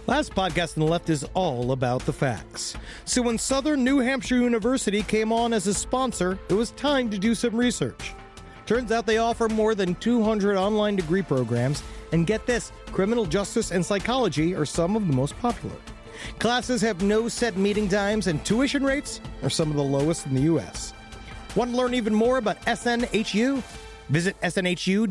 Last podcast on the left is all about the facts. So when Southern New Hampshire University came on as a sponsor, it was time to do some research. Turns out they offer more than 200 online degree programs, and get this, criminal justice and psychology are some of the most popular. Classes have no set meeting times, and tuition rates are some of the lowest in the U.S. Want to learn even more about SNHU? Visit snhu.edu/last.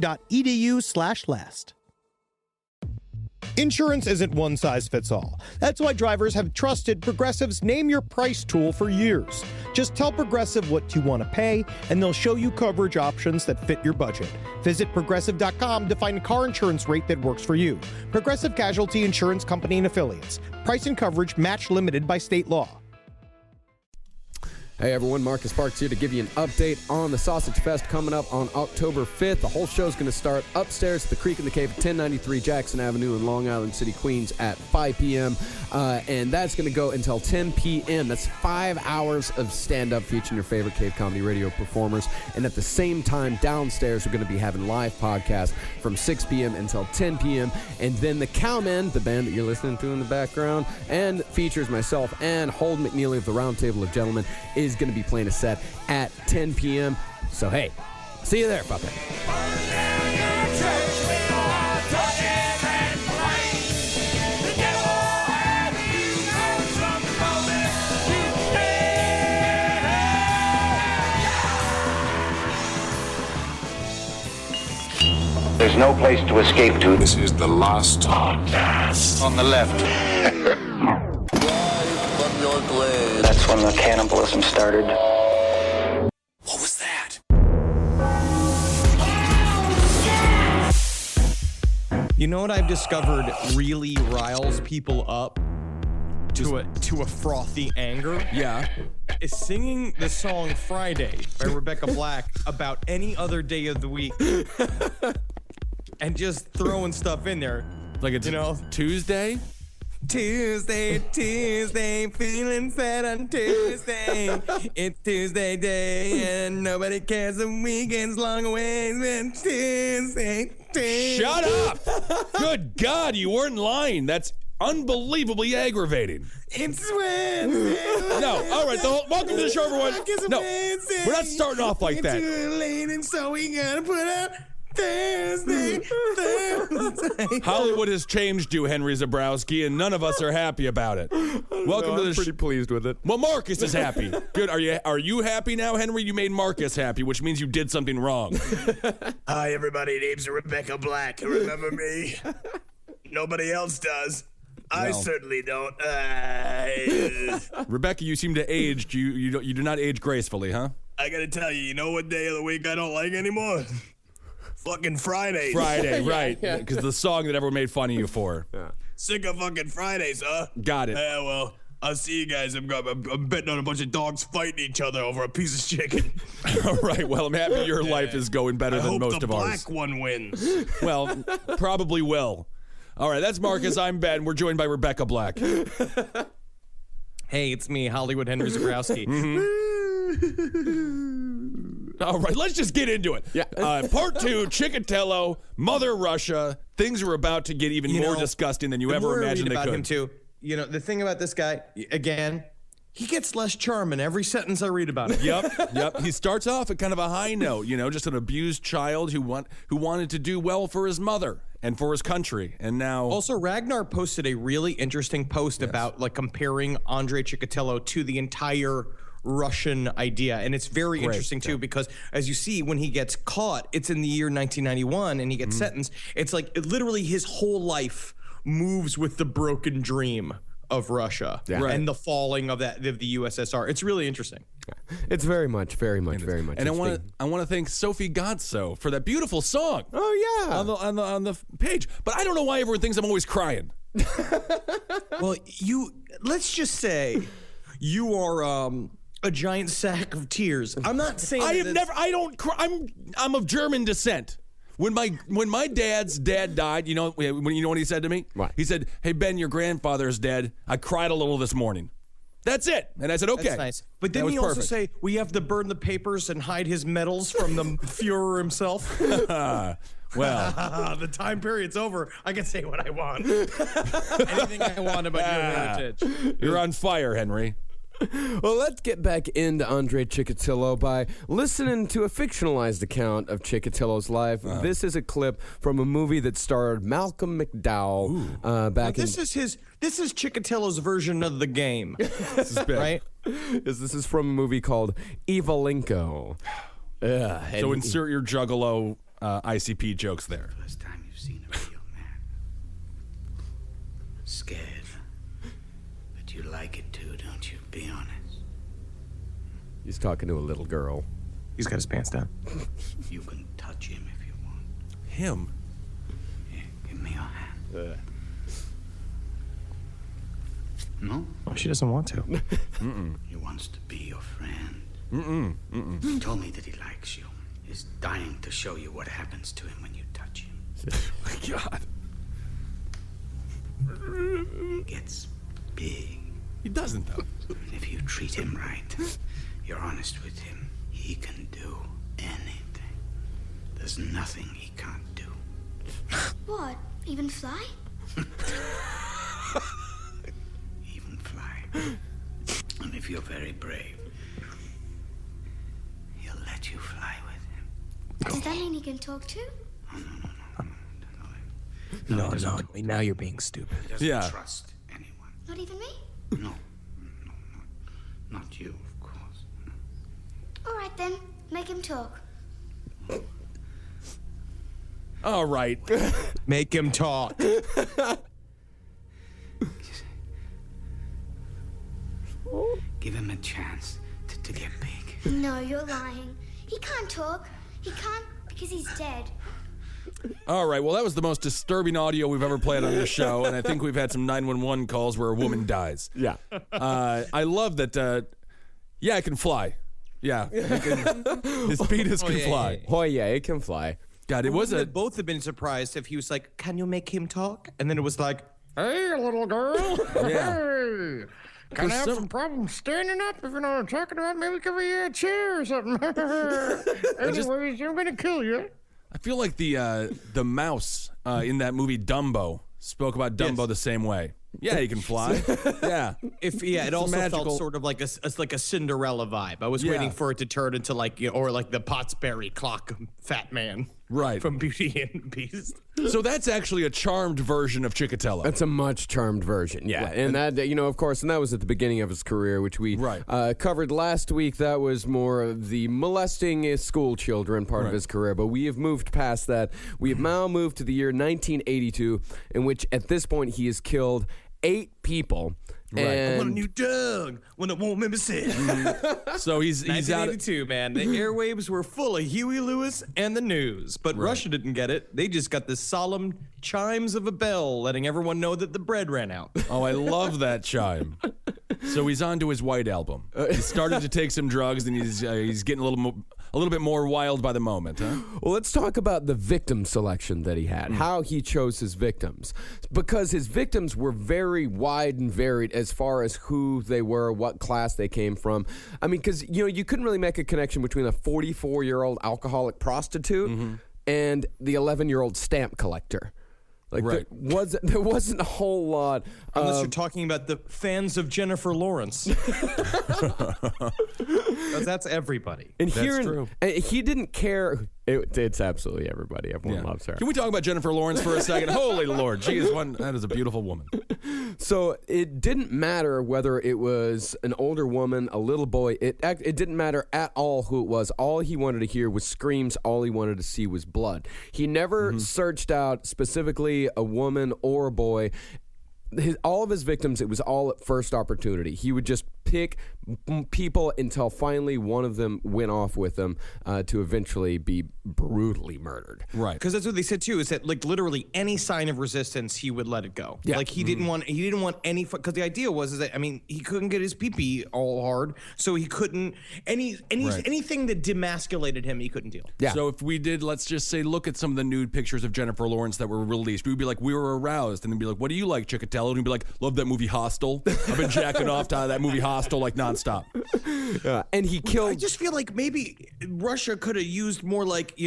Insurance isn't one size fits all. That's why drivers have trusted Progressive's Name Your Price tool for years. Just tell Progressive what you want to pay, and they'll show you coverage options that fit your budget. Visit Progressive.com to find a car insurance rate that works for you. Progressive Casualty Insurance Company and Affiliates. Price and coverage match limited by state law. Hey everyone, Marcus Parks here to give you an update on the Sausage Fest coming up on October 5th. The whole show's going to start upstairs at the Creek in the Cave at 1093 Jackson Avenue in Long Island City, Queens at 5 p.m. And that's going to go until 10 p.m. That's 5 hours of stand-up featuring your favorite Cave Comedy Radio performers. And at the same time, downstairs, we're going to be having live podcasts from 6 p.m. until 10 p.m. And then the Cowmen, the band that you're listening to in the background, and features myself and Holden McNeely of the Round Table of Gentlemen, is going to be playing a set at 10 p.m. So, hey, see you there, puppet. There's no place to escape to. This is the last podcast. On the left. That's when the cannibalism started. What was that? You know what I've discovered really riles people up to a frothy anger? Yeah. Is singing the song Friday by Rebecca Black about any other day of the week. And just throwing stuff in there. Like it's Tuesday? Tuesday, feeling sad on Tuesday. It's Tuesday day, and nobody cares. The weekend's long away. It's Tuesday. Shut up! Good God, you weren't lying. That's unbelievably aggravating. It's Wednesday. No, all right. Welcome to the show, everyone. No, we're not starting off like that. It's too late, and so we gotta put out Thursday. Hollywood has changed you, Henry Zabrowski, and none of us are happy about it. Welcome to the I'm pretty pleased with it. Well, Marcus is happy. Good. Are you happy now, Henry? You made Marcus happy, which means you did something wrong. Hi, everybody. Name's Rebecca Black. Remember me? Nobody else does. I certainly don't. Rebecca, you seem to age. You do not age gracefully, huh? I gotta tell you know what day of the week I don't like anymore? Fucking Fridays. Friday, right. Because the song that everyone made fun of you for. Yeah. Sick of fucking Fridays, huh? Got it. Yeah, well, I'll see you guys. I'm betting on a bunch of dogs fighting each other over a piece of chicken. All right. Well, I'm happy your life is going better than most of ours. I hope the black one wins. Well, probably will. All right. That's Marcus. I'm Ben. We're joined by Rebecca Black. Hey, it's me, Hollywood Henry Zabrowski. All right, let's just get into it. Yeah. Part 2, Chikatilo, Mother Russia. Things are about to get even more disgusting than you ever imagined they could. Him too. You know, the thing about this guy, again, he gets less charm in every sentence I read about him. Yep. He starts off at kind of a high note, just an abused child who wanted to do well for his mother and for his country, and now... Also, Ragnar posted a really interesting post about, comparing Andrei Chikatilo to the entire Russian idea, and it's very interesting too, because as you see, when he gets caught, it's in the year 1991 and he gets sentenced. It's like literally his whole life moves with the broken dream of Russia and the falling of the USSR. It's really interesting. It's very much. And I want to thank Sophie Godso for that beautiful song. Oh yeah, on the page. But I don't know why everyone thinks I'm always crying. Well, let's just say you are a giant sack of tears. I'm not saying I don't cry. I'm of German descent. When my dad's dad died, you know what he said to me? What? He said, "Hey Ben, your grandfather is dead. I cried a little this morning." That's it. And I said, okay. That's nice. But That didn't was he also perfect. say we have to burn the papers and hide his medals from the Fuhrer himself? Well, The time period's over. I can say what I want. Anything I want about your heritage. you're on fire, Henry. Well, let's get back into Andrei Chikatilo by listening to a fictionalized account of Chikatilo's life. This is a clip from a movie that starred Malcolm McDowell back in... This is Chikatilo's version of the game. This is big. Right? This is from a movie called Evalenko. So insert your Juggalo ICP jokes there. First time you've seen a real man. Scared. But you like it too, don't you? Be honest. He's talking to a little girl. He's got his pants down. You can touch him if you want. Him? Here, give me your hand. No? Oh, she doesn't want to. He wants to be your friend. He told me that he likes you. He's dying to show you what happens to him when you touch him. My God. He gets big. He doesn't, though. And if you treat him right, you're honest with him, he can do anything. There's nothing he can't do. What? Even fly? Even fly. And if you're very brave, he'll let you fly with him. Does that mean he can talk too? No. Now you're being stupid. He doesn't Yeah. trust anyone. Not even me? No, not you, of course. All right then, make him talk. All right. Make him talk. Give him a chance to get big. No, you're lying. He can't talk. He can't because he's dead. All right. Well, that was the most disturbing audio we've ever played on this show, and I think we've had some 911 calls where a woman dies. Yeah. I love that. Yeah, it can fly. Yeah, his penis can fly. Oh, yeah, it can fly. God, it was a. Both have been surprised if he was like, "Can you make him talk?" And then it was like, "Hey, little girl. Yeah. Hey, kind of have some problems standing up. If you know what I'm talking about, maybe give me a chair or something." Anyways, I'm gonna kill you. I feel like the mouse in that movie Dumbo spoke about Dumbo the same way. Yeah, he can fly. Yeah. It also magical- felt sort of like a Cinderella vibe. I was waiting for it to turn into like or like the Pottsberry clock fat man. Right. From Beauty and the Beast. So that's actually a charmed version of Chikatilo. That's a much charmed version, yeah. And that, of course, and that was at the beginning of his career, which we covered last week. That was more of the molesting school children part of his career, but we have moved past that. We have now moved to the year 1982, in which at this point he has killed 8 people. I And want a new dog when it won't make sense. So he's out. 1982, man. The airwaves were full of Huey Lewis and the news, but Russia didn't get it. They just got the solemn chimes of a bell letting everyone know that the bread ran out. Oh, I love that chime. So he's on to his White Album. He started to take some drugs, and he's getting a little bit more wild by the moment, huh? well, let's talk about the victim selection that he had, how he chose his victims. Because his victims were very wide and varied as far as who they were, what class they came from. I mean, because, you couldn't really make a connection between a 44-year-old alcoholic prostitute and the 11-year-old stamp collector. Like, there wasn't a whole lot. Unless you're talking about the fans of Jennifer Lawrence. That's everybody. And That's true. He didn't care. It's absolutely everybody. Everyone loves her. Can we talk about Jennifer Lawrence for a second? Holy Lord, she is one. That is a beautiful woman. So it didn't matter whether it was an older woman, a little boy. It didn't matter at all who it was. All he wanted to hear was screams. All he wanted to see was blood. He never searched out specifically a woman or a boy. All of his victims, it was all at first opportunity. He would just pick people until finally one of them went off with him to eventually be brutally murdered. Right. Because that's what they said too, is that like literally any sign of resistance, he would let it go. Yeah. Like he didn't want any, because the idea was that, I mean, he couldn't get his pee-pee all hard, so he couldn't, anything that demasculated him, he couldn't deal. Yeah. So if we did, let's just say, look at some of the nude pictures of Jennifer Lawrence that were released, we'd be like, we were aroused, and then be like, what do you like, Chikatilo? And we'd be like, love that movie Hostel. I've been jacking off to that movie Hostel hostile like nonstop. And he killed. I just feel like maybe Russia could have used more like,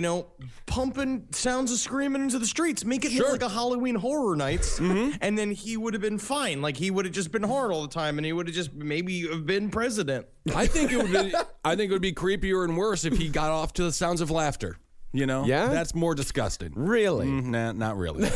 pumping sounds of screaming into the streets. Make it more like a Halloween Horror Nights. And then he would have been fine. Like he would have just been hard all the time and he would have just maybe have been president. I think it would be creepier and worse if he got off to the sounds of laughter. Yeah? That's more disgusting. Really? Nah, not really.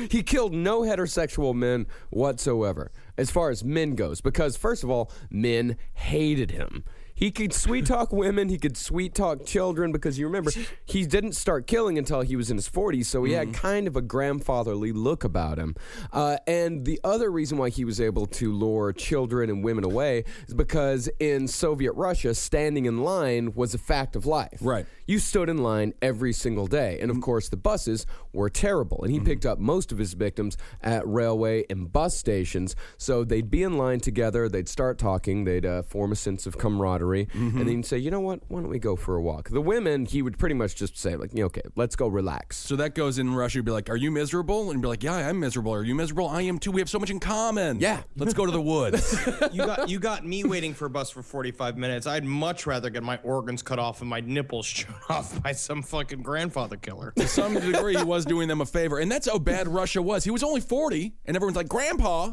He killed no heterosexual men whatsoever, as far as men goes, because, first of all, men hated him. He could sweet talk women, he could sweet talk children, because you remember, he didn't start killing until he was in his 40s, so he had kind of a grandfatherly look about him. And the other reason why he was able to lure children and women away is because in Soviet Russia, standing in line was a fact of life. Right. You stood in line every single day, and of course the buses were terrible, and he picked up most of his victims at railway and bus stations, so they'd be in line together, they'd start talking, they'd form a sense of camaraderie, and then he'd say, you know what, why don't we go for a walk? The women, he would pretty much just say, like, okay, let's go relax. So that goes in Russia, you'd be like, are you miserable? And be like, yeah, I'm miserable. Are you miserable? I am too. We have so much in common. Yeah. Let's go to the woods. You got me waiting for a bus for 45 minutes. I'd much rather get my organs cut off and my nipples shot off by some fucking grandfather killer. To some degree, he was doing them a favor. And that's how bad Russia was. He was only 40, and everyone's like, Grandpa.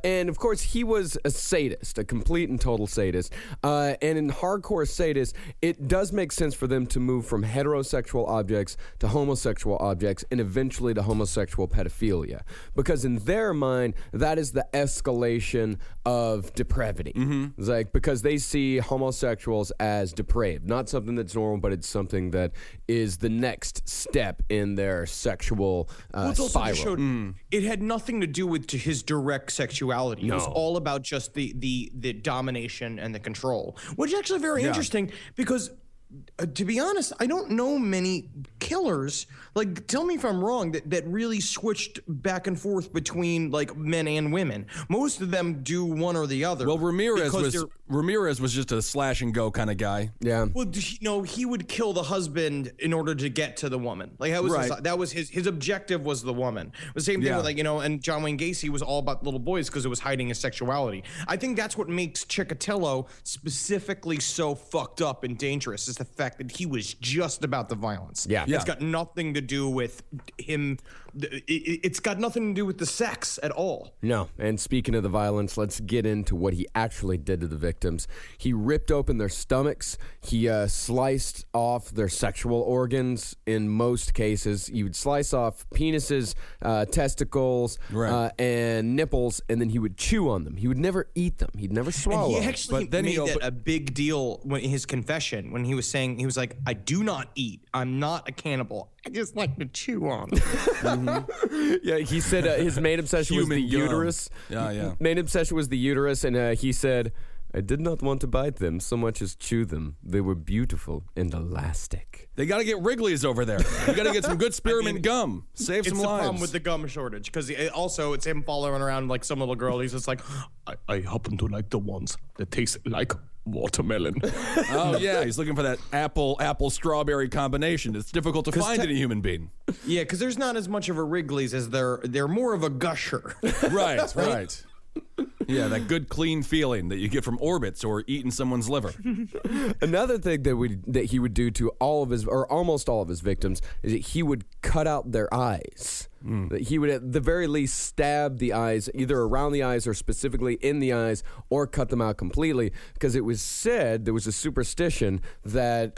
And of course, he was a sadist, a complete and total sadist. And in hardcore sadists, it does make sense for them to move from heterosexual objects to homosexual objects and eventually to homosexual pedophilia. Because in their mind, that is the escalation of depravity. It's like, because they see homosexuals as depraved, not something that's normal, but it's something that is the next step in their sexual spiral. It had nothing to do with his direct sexuality. It was all about just the domination and the control, which is actually very interesting because, to be honest, I don't know many killers. Like, tell me if I'm wrong, that really switched back and forth between like men and women. Most of them do one or the other. Well, Ramirez was just a slash and go kind of guy. Yeah. Well, he would kill the husband in order to get to the woman. Like that was his objective was the woman. The same thing with and John Wayne Gacy was all about little boys because it was hiding his sexuality. I think that's what makes Chikatilo specifically so fucked up and dangerous, is the fact that he was just about the violence. Yeah. It's got nothing to do with him. It's got nothing to do with the sex at all. No. And speaking of the violence, let's get into what he actually did to the victims. He ripped open their stomachs. He sliced off their sexual organs. In most cases, you would slice off penises, testicles, and nipples, and then he would chew on them. He would never eat them. He'd never swallow. And he actually made that a big deal in his confession when he was saying, he was like, I do not eat. I'm not a cannibal. I just like to chew on them. Yeah, he said his main obsession was the uterus. Main obsession was the uterus, and he said, I did not want to bite them so much as chew them. They were beautiful and elastic. They got to get Wrigley's over there. You got to get some good spearmint gum. Save some lives. It's the problem with the gum shortage, because also it's him following around like some little girl. He's just like, I happen to like the ones that taste like watermelon. Oh yeah, he's looking for that apple strawberry combination. It's difficult to find in a human being. Yeah, because there's not as much of a Wrigley's as they're more of a gusher. Right. Yeah, that good clean feeling that you get from Orbits or eating someone's liver. Another thing that he would do to all of his, or almost all of his victims, is that he would cut out their eyes. That he would at the very least stab the eyes, either around the eyes or specifically in the eyes, or cut them out completely, because it was said, there was a superstition that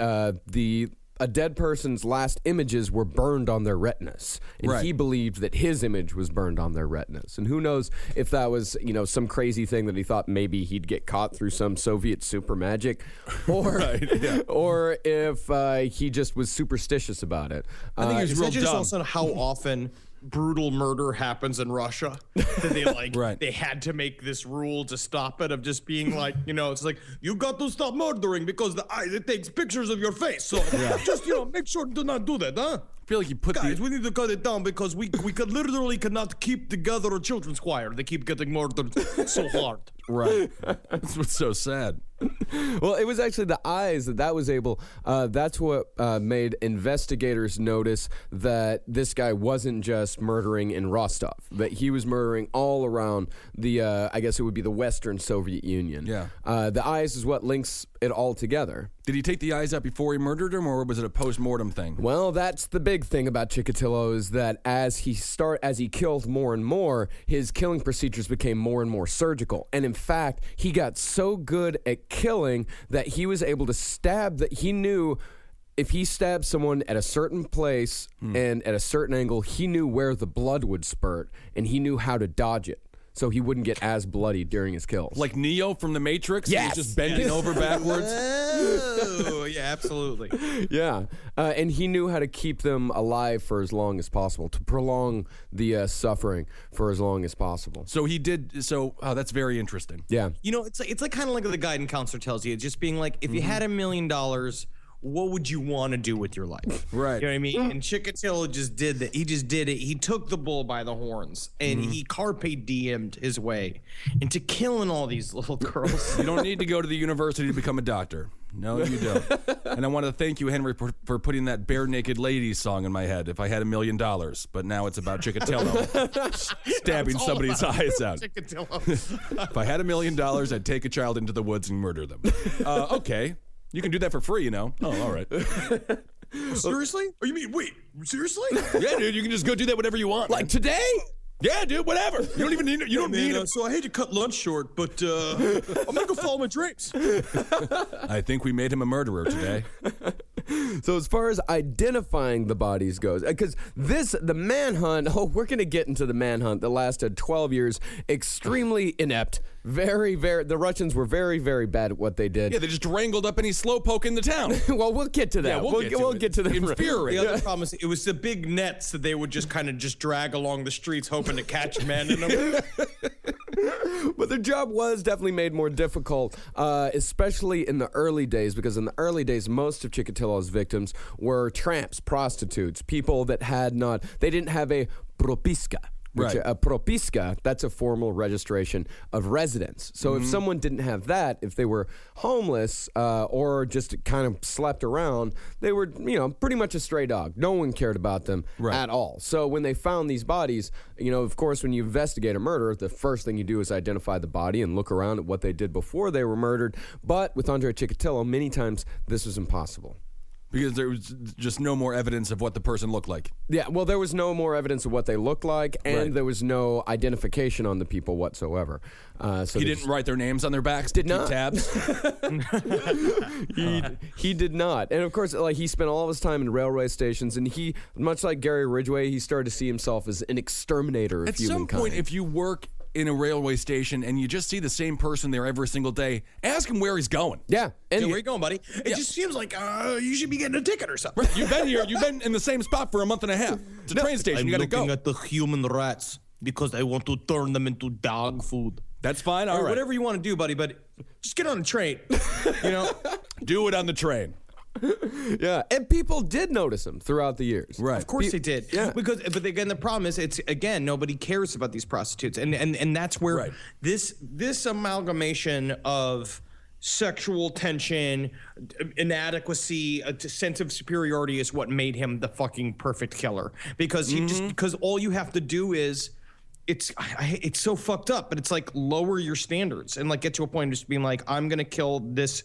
a dead person's last images were burned on their retinas. And he believed that his image was burned on their retinas. And who knows if that was, some crazy thing that he thought maybe he'd get caught through some Soviet super magic, or or if he just was superstitious about it. I think he was real dumb. Also how often brutal murder happens in Russia that they had to make this rule to stop it, of just being like, it's like, you got to stop murdering because it takes pictures of your face, so just make sure to not do that, huh? I feel like you put Guys, we need to cut it down because we literally cannot keep together a children's choir. They keep getting murdered so hard. Right. That's what's so sad. Well, it was actually the eyes that was able. That's what made investigators notice that this guy wasn't just murdering in Rostov, that he was murdering all around the, I guess it would be the Western Soviet Union. Yeah. The eyes is what links it all together. Did he take the eyes out before he murdered him, or was it a post-mortem thing? Well, that's the big thing about Chikatilo is that as he killed more and more, his killing procedures became more and more surgical. And in fact, he got so good at killing that he was able to stab that he knew if he stabbed someone at a certain place and at a certain angle, he knew where the blood would spurt and he knew how to dodge it. So he wouldn't get as bloody during his kills. Like Neo from The Matrix? Yes. He's just bending over backwards? Oh, yeah, absolutely. Yeah. And he knew how to keep them alive for as long as possible, to prolong the suffering for as long as possible. So he did, that's very interesting. Yeah. You know, it's like kind of like what the guidance counselor tells you. It's just being like, if you had $1 million, what would you want to do with your life? Right. You know what I mean? And Chikatilo just did that. He just did it. He took the bull by the horns and he carpe diem'd his way into killing all these little girls. You don't need to go to the university to become a doctor. No, you don't. And I want to thank you, Henry, for putting that Bare Naked Ladies song in my head. If I had $1 million, but now it's about Chikatilo stabbing somebody's eyes out. If I had $1 million, I'd take a child into the woods and murder them. Okay. You can do that for free, you know. Oh, all right. Seriously? Oh, you mean, wait, seriously? Yeah, dude, you can just go do that whenever you want. Like today? Yeah, dude, whatever. You don't even need it. You don't need it. So I hate to cut lunch short, but I'm going to go follow my dreams. I think we made him a murderer today. So as far as identifying the bodies goes, because the manhunt, we're going to get into the manhunt that lasted 12 years, extremely inept, very, very, the Russians were very, very bad at what they did. Yeah, they just wrangled up any slowpoke in the town. Well, we'll get to that. Yeah, we'll get to that. Infuriating. The other problem is it was the big nets that they would just kind of just drag along the streets hoping to catch men in them. But their job was definitely made more difficult, especially in the early days, because in the early days, most of Chikatilo's victims were tramps, prostitutes, people that they didn't have a propiska. Which, Right. A propiska, that's a formal registration of residence. So if someone didn't have that, if they were homeless or just kind of slept around, they were, pretty much a stray dog. No one cared about them at all. So when they found these bodies, of course, when you investigate a murder, the first thing you do is identify the body and look around at what they did before they were murdered. But with Andrei Chikatilo, many times this was impossible. Because there was just no more evidence of what the person looked like. Yeah, well, there was no more evidence of what they looked like, and there was no identification on the people whatsoever. So he didn't write their names on their backs to keep tabs? He did not. And of course, he spent all of his time in railway stations, and he, much like Gary Ridgway, he started to see himself as an exterminator of humankind. At some point, if you work in a railway station and you just see the same person there every single day, ask him where he's going. Yeah. And Where you going, buddy? It just seems like you should be getting a ticket or something. Right. You've been here. You've been in the same spot for a month and a half. It's a train station. You got to go. I'm looking at the human rats because I want to turn them into dog food. That's fine. All Or right. whatever you want to do, buddy, but just get on a train. Do it on the train. Yeah, and people did notice him throughout the years. Right. Of course they did. Yeah. But again, the problem is nobody cares about these prostitutes. And that's where this amalgamation of sexual tension, inadequacy, a sense of superiority is what made him the fucking perfect killer. Because because all you have to do is it's so fucked up, but it's like lower your standards and like get to a point of just being like, I'm gonna kill this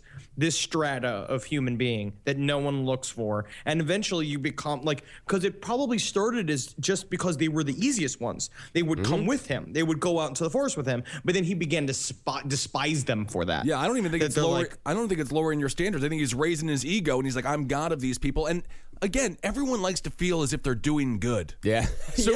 strata of human being that no one looks for, and eventually you become like, because it probably started as just because they were the easiest ones. They would come with him, they would go out into the forest with him, but then he began to despise them for that. Yeah, I don't even think it's they're lower. like- I don't think it's lowering your standards. I think he's raising his ego, and he's like, I'm God of these people. And again, everyone likes to feel as if they're doing good. Yeah. So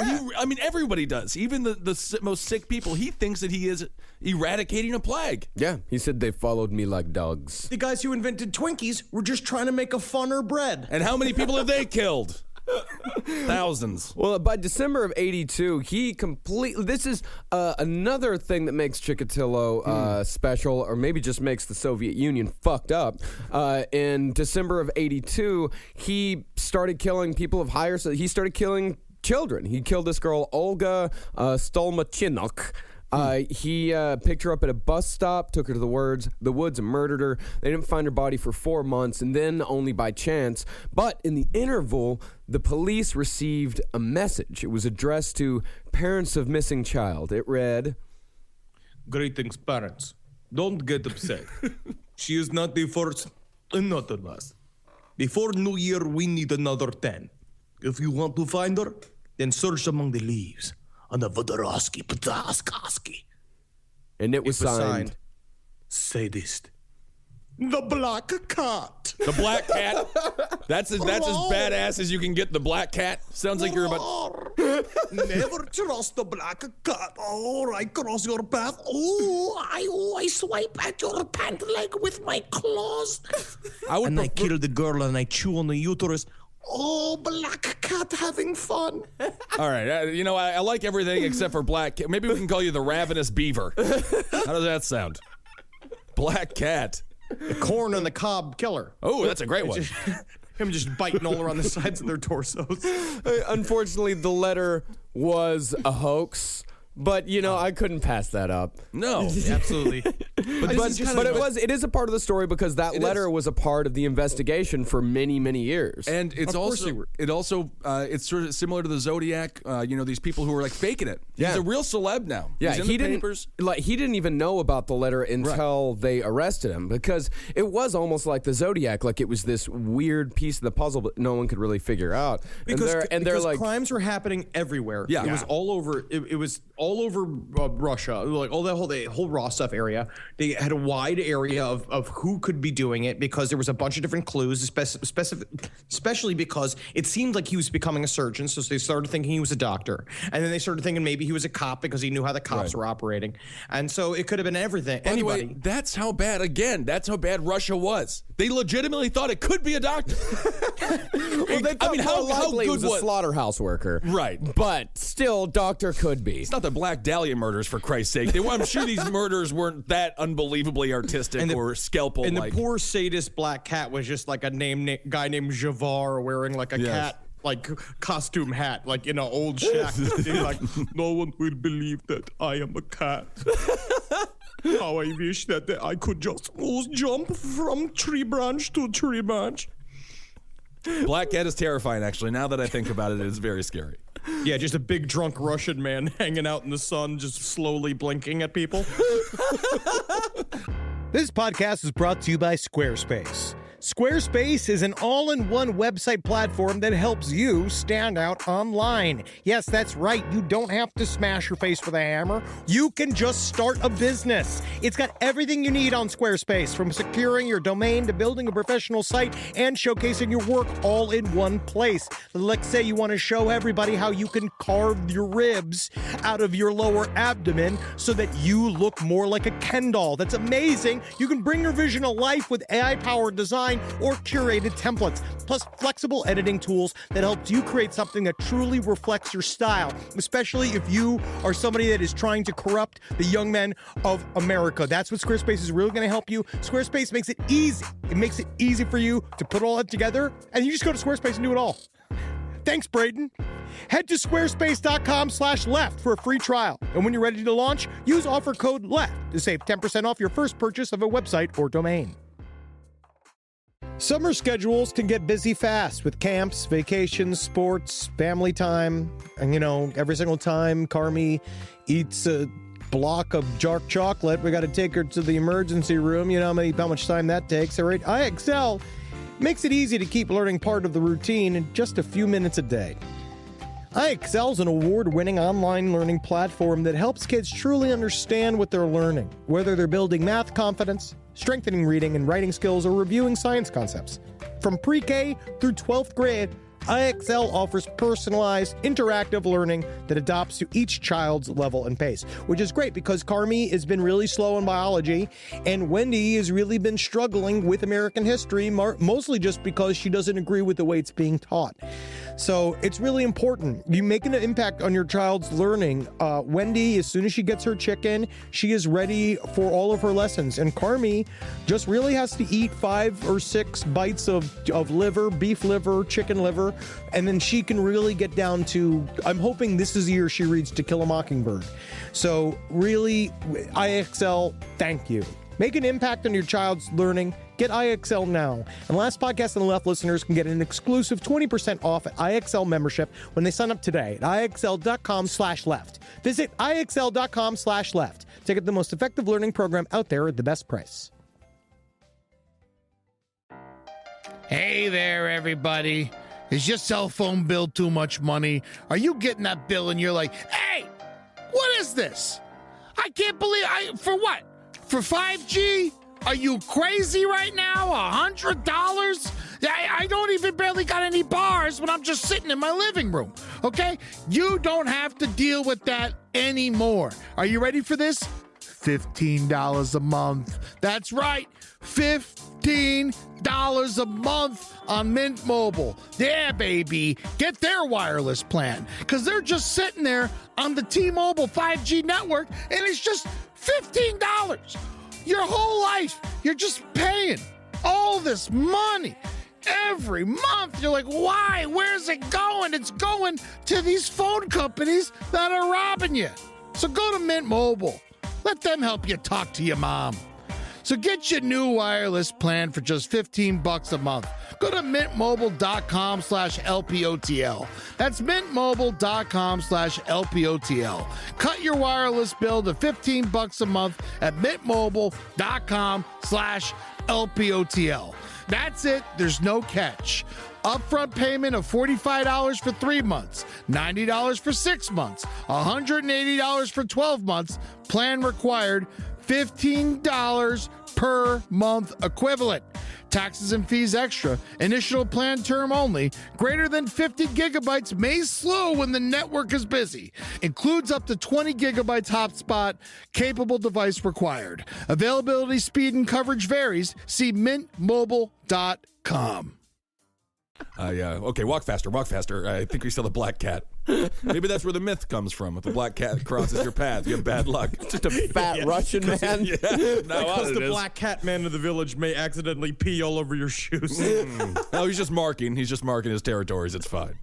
everybody does. Even the most sick people. He thinks that he is eradicating a plague. Yeah, he said they followed me like dogs. The guys who invented Twinkies were just trying to make a funner bread. And how many people have they killed? Thousands. Well, by December of '82, he completely. This is another thing that makes Chikatilo special, or maybe just makes the Soviet Union fucked up. In December of '82, he started killing people of higher. So he started killing children. He killed this girl, Olga Stolmachinok. He picked her up at a bus stop, took her to the woods, and murdered her. They didn't find her body for 4 months, and then only by chance. But in the interval, the police received a message. It was addressed to parents of missing child. It read, "Greetings, parents. Don't get upset. She is not the first and not the last. Before New Year, we need another 10. If you want to find her, then search among the leaves on the Vodorovsky Pataskoski." And it was signed, Sadist. The Black Cat. The Black Cat. That's as badass as you can get. The Black Cat. Sounds like you're about. Never trust the Black Cat. Oh, I cross your path. I swipe at your pant leg with my claws. I kill the girl and I chew on the uterus. Oh, Black Cat having fun. All right. I like everything except for Black Cat. Maybe we can call you the Ravenous Beaver. How does that sound? Black Cat. The corn on the cob killer. Oh, that's a great one. Him just biting all around the sides of their torsos. Unfortunately, the letter was a hoax. But, I couldn't pass that up. No. Absolutely. It is a part of the story because that letter was a part of the investigation for many, many years. And it's it's sort of similar to the Zodiac, these people who are like faking it. Yeah. He's a real celeb now. Yeah, He's in the papers. He didn't even know about the letter until they arrested him because it was almost like the Zodiac, like it was this weird piece of the puzzle that no one could really figure out. Because crimes were happening everywhere. Yeah. It was all over. It was all over Russia, like the whole Rostov area. They had a wide area of who could be doing it because there was a bunch of different clues, especially because it seemed like he was becoming a surgeon. So they started thinking he was a doctor, and then they started thinking maybe he was a cop because he knew how the cops were operating. And so it could have been everything. By the way, that's how bad Russia was. They legitimately thought it could be a doctor. Well, they thought how good was a slaughterhouse worker, right? But still, doctor could be. It's not the Black Dahlia murders, for Christ's sake. I'm sure these murders weren't that unbelievably artistic or scalpel. And the poor sadist Black Cat was just like a guy named Javar wearing like a cat costume hat, like in an old shack. Like, no one will believe that I am a cat. How I wish that I could just jump from tree branch to tree branch. Black Cat is terrifying, actually. Now that I think about it, it is very scary. Yeah, just a big drunk Russian man hanging out in the sun, just slowly blinking at people. This podcast is brought to you by Squarespace. Squarespace is an all-in-one website platform that helps you stand out online. Yes, that's right. You don't have to smash your face with a hammer. You can just start a business. It's got everything you need on Squarespace, from securing your domain to building a professional site and showcasing your work all in one place. Let's say you want to show everybody how you can carve your ribs out of your lower abdomen so that you look more like a Ken doll. That's amazing. You can bring your vision to life with AI-powered design or curated templates, plus flexible editing tools that helps you create something that truly reflects your style, especially if you are somebody that is trying to corrupt the young men of America. That's what Squarespace is really going to help you. Squarespace makes it easy. It makes it easy for you to put all that together, and you just go to Squarespace and do it all. Thanks, Braden. Head to squarespace.com/left for a free trial. And when you're ready to launch, use offer code LEFT to save 10% off your first purchase of a website or domain. Summer schedules can get busy fast with camps, vacations, sports, family time. And, every single time Carmi eats a block of dark chocolate, we got to take her to the emergency room. You know how much time that takes, all right? IXL makes it easy to keep learning part of the routine in just a few minutes a day. IXL is an award-winning online learning platform that helps kids truly understand what they're learning, whether they're building math confidence, strengthening reading and writing skills, or reviewing science concepts. From pre-K through 12th grade, IXL offers personalized, interactive learning that adapts to each child's level and pace, which is great because Carmi has been really slow in biology, and Wendy has really been struggling with American history, mostly just because she doesn't agree with the way it's being taught. So it's really important. You make an impact on your child's learning. Wendy, as soon as she gets her chicken, she is ready for all of her lessons. And Carmi just really has to eat 5 or 6 bites of liver, beef liver, chicken liver, and then she can really get down to, I'm hoping this is the year she reads To Kill a Mockingbird. So really, IXL, thank you. Make an impact on your child's learning. Get IXL now. And Last Podcast on the Left listeners can get an exclusive 20% off at IXL membership when they sign up today at IXL.com/left. Visit IXL.com/left to get the most effective learning program out there at the best price. Hey there, everybody. Is your cell phone bill too much money? Are you getting that bill and you're like, hey, what is this? I can't believe for what? For 5G? Are you crazy right now? $100? I don't even barely got any bars when I'm just sitting in my living room, okay? You don't have to deal with that anymore. Are you ready for this? $15 a month. That's right, $15 a month on Mint Mobile. Yeah, baby. Get their wireless plan, because they're just sitting there on the T-Mobile 5G network, and it's just $15. Your whole life, you're just paying all this money every month. You're like, why? Where's it going? It's going to these phone companies that are robbing you. So go to Mint Mobile. Let them help you talk to your mom. So get your new wireless plan for just $15 a month. Go to mintmobile.com/LPOTL. That's mintmobile.com/LPOTL. Cut your wireless bill to $15 a month at mintmobile.com/LPOTL. That's it. There's no catch. Upfront payment of $45 for 3 months, $90 for 6 months, $180 for 12 months. Plan required, $15 per month equivalent. Taxes and fees extra. Initial plan term only. Greater than 50 gigabytes may slow when the network is busy. Includes up to 20 gigabytes hotspot. Capable device required. Availability, speed, and coverage varies. See mintmobile.com. Yeah. Okay, walk faster, walk faster. I think we saw the black cat. Maybe that's where the myth comes from. If the black cat crosses your path, you have bad luck. Just a fat Russian man. Yeah. Because the black cat man of the village may accidentally pee all over your shoes. No, he's just marking. He's just marking his territories. It's fine.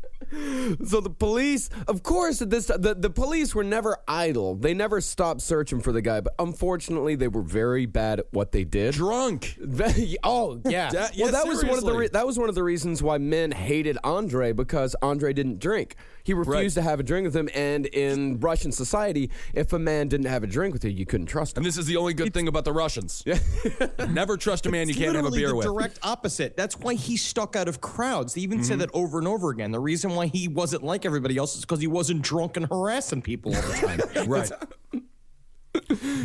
So the police, of course, at this the police were never idle. They never stopped searching for the guy, but unfortunately, they were very bad at what they did. Drunk. Oh yeah. Well, that was one of the reasons why men hated Andrei, because Andrei didn't drink. He refused to have a drink with him, and in Russian society, if a man didn't have a drink with you, you couldn't trust him. And this is the only good thing about the Russians. Never trust a man you can't have a beer with. It's literally the direct opposite. That's why he stuck out of crowds. They even said that over and over again. The reason why he wasn't like everybody else is because he wasn't drunk and harassing people all the time. Right.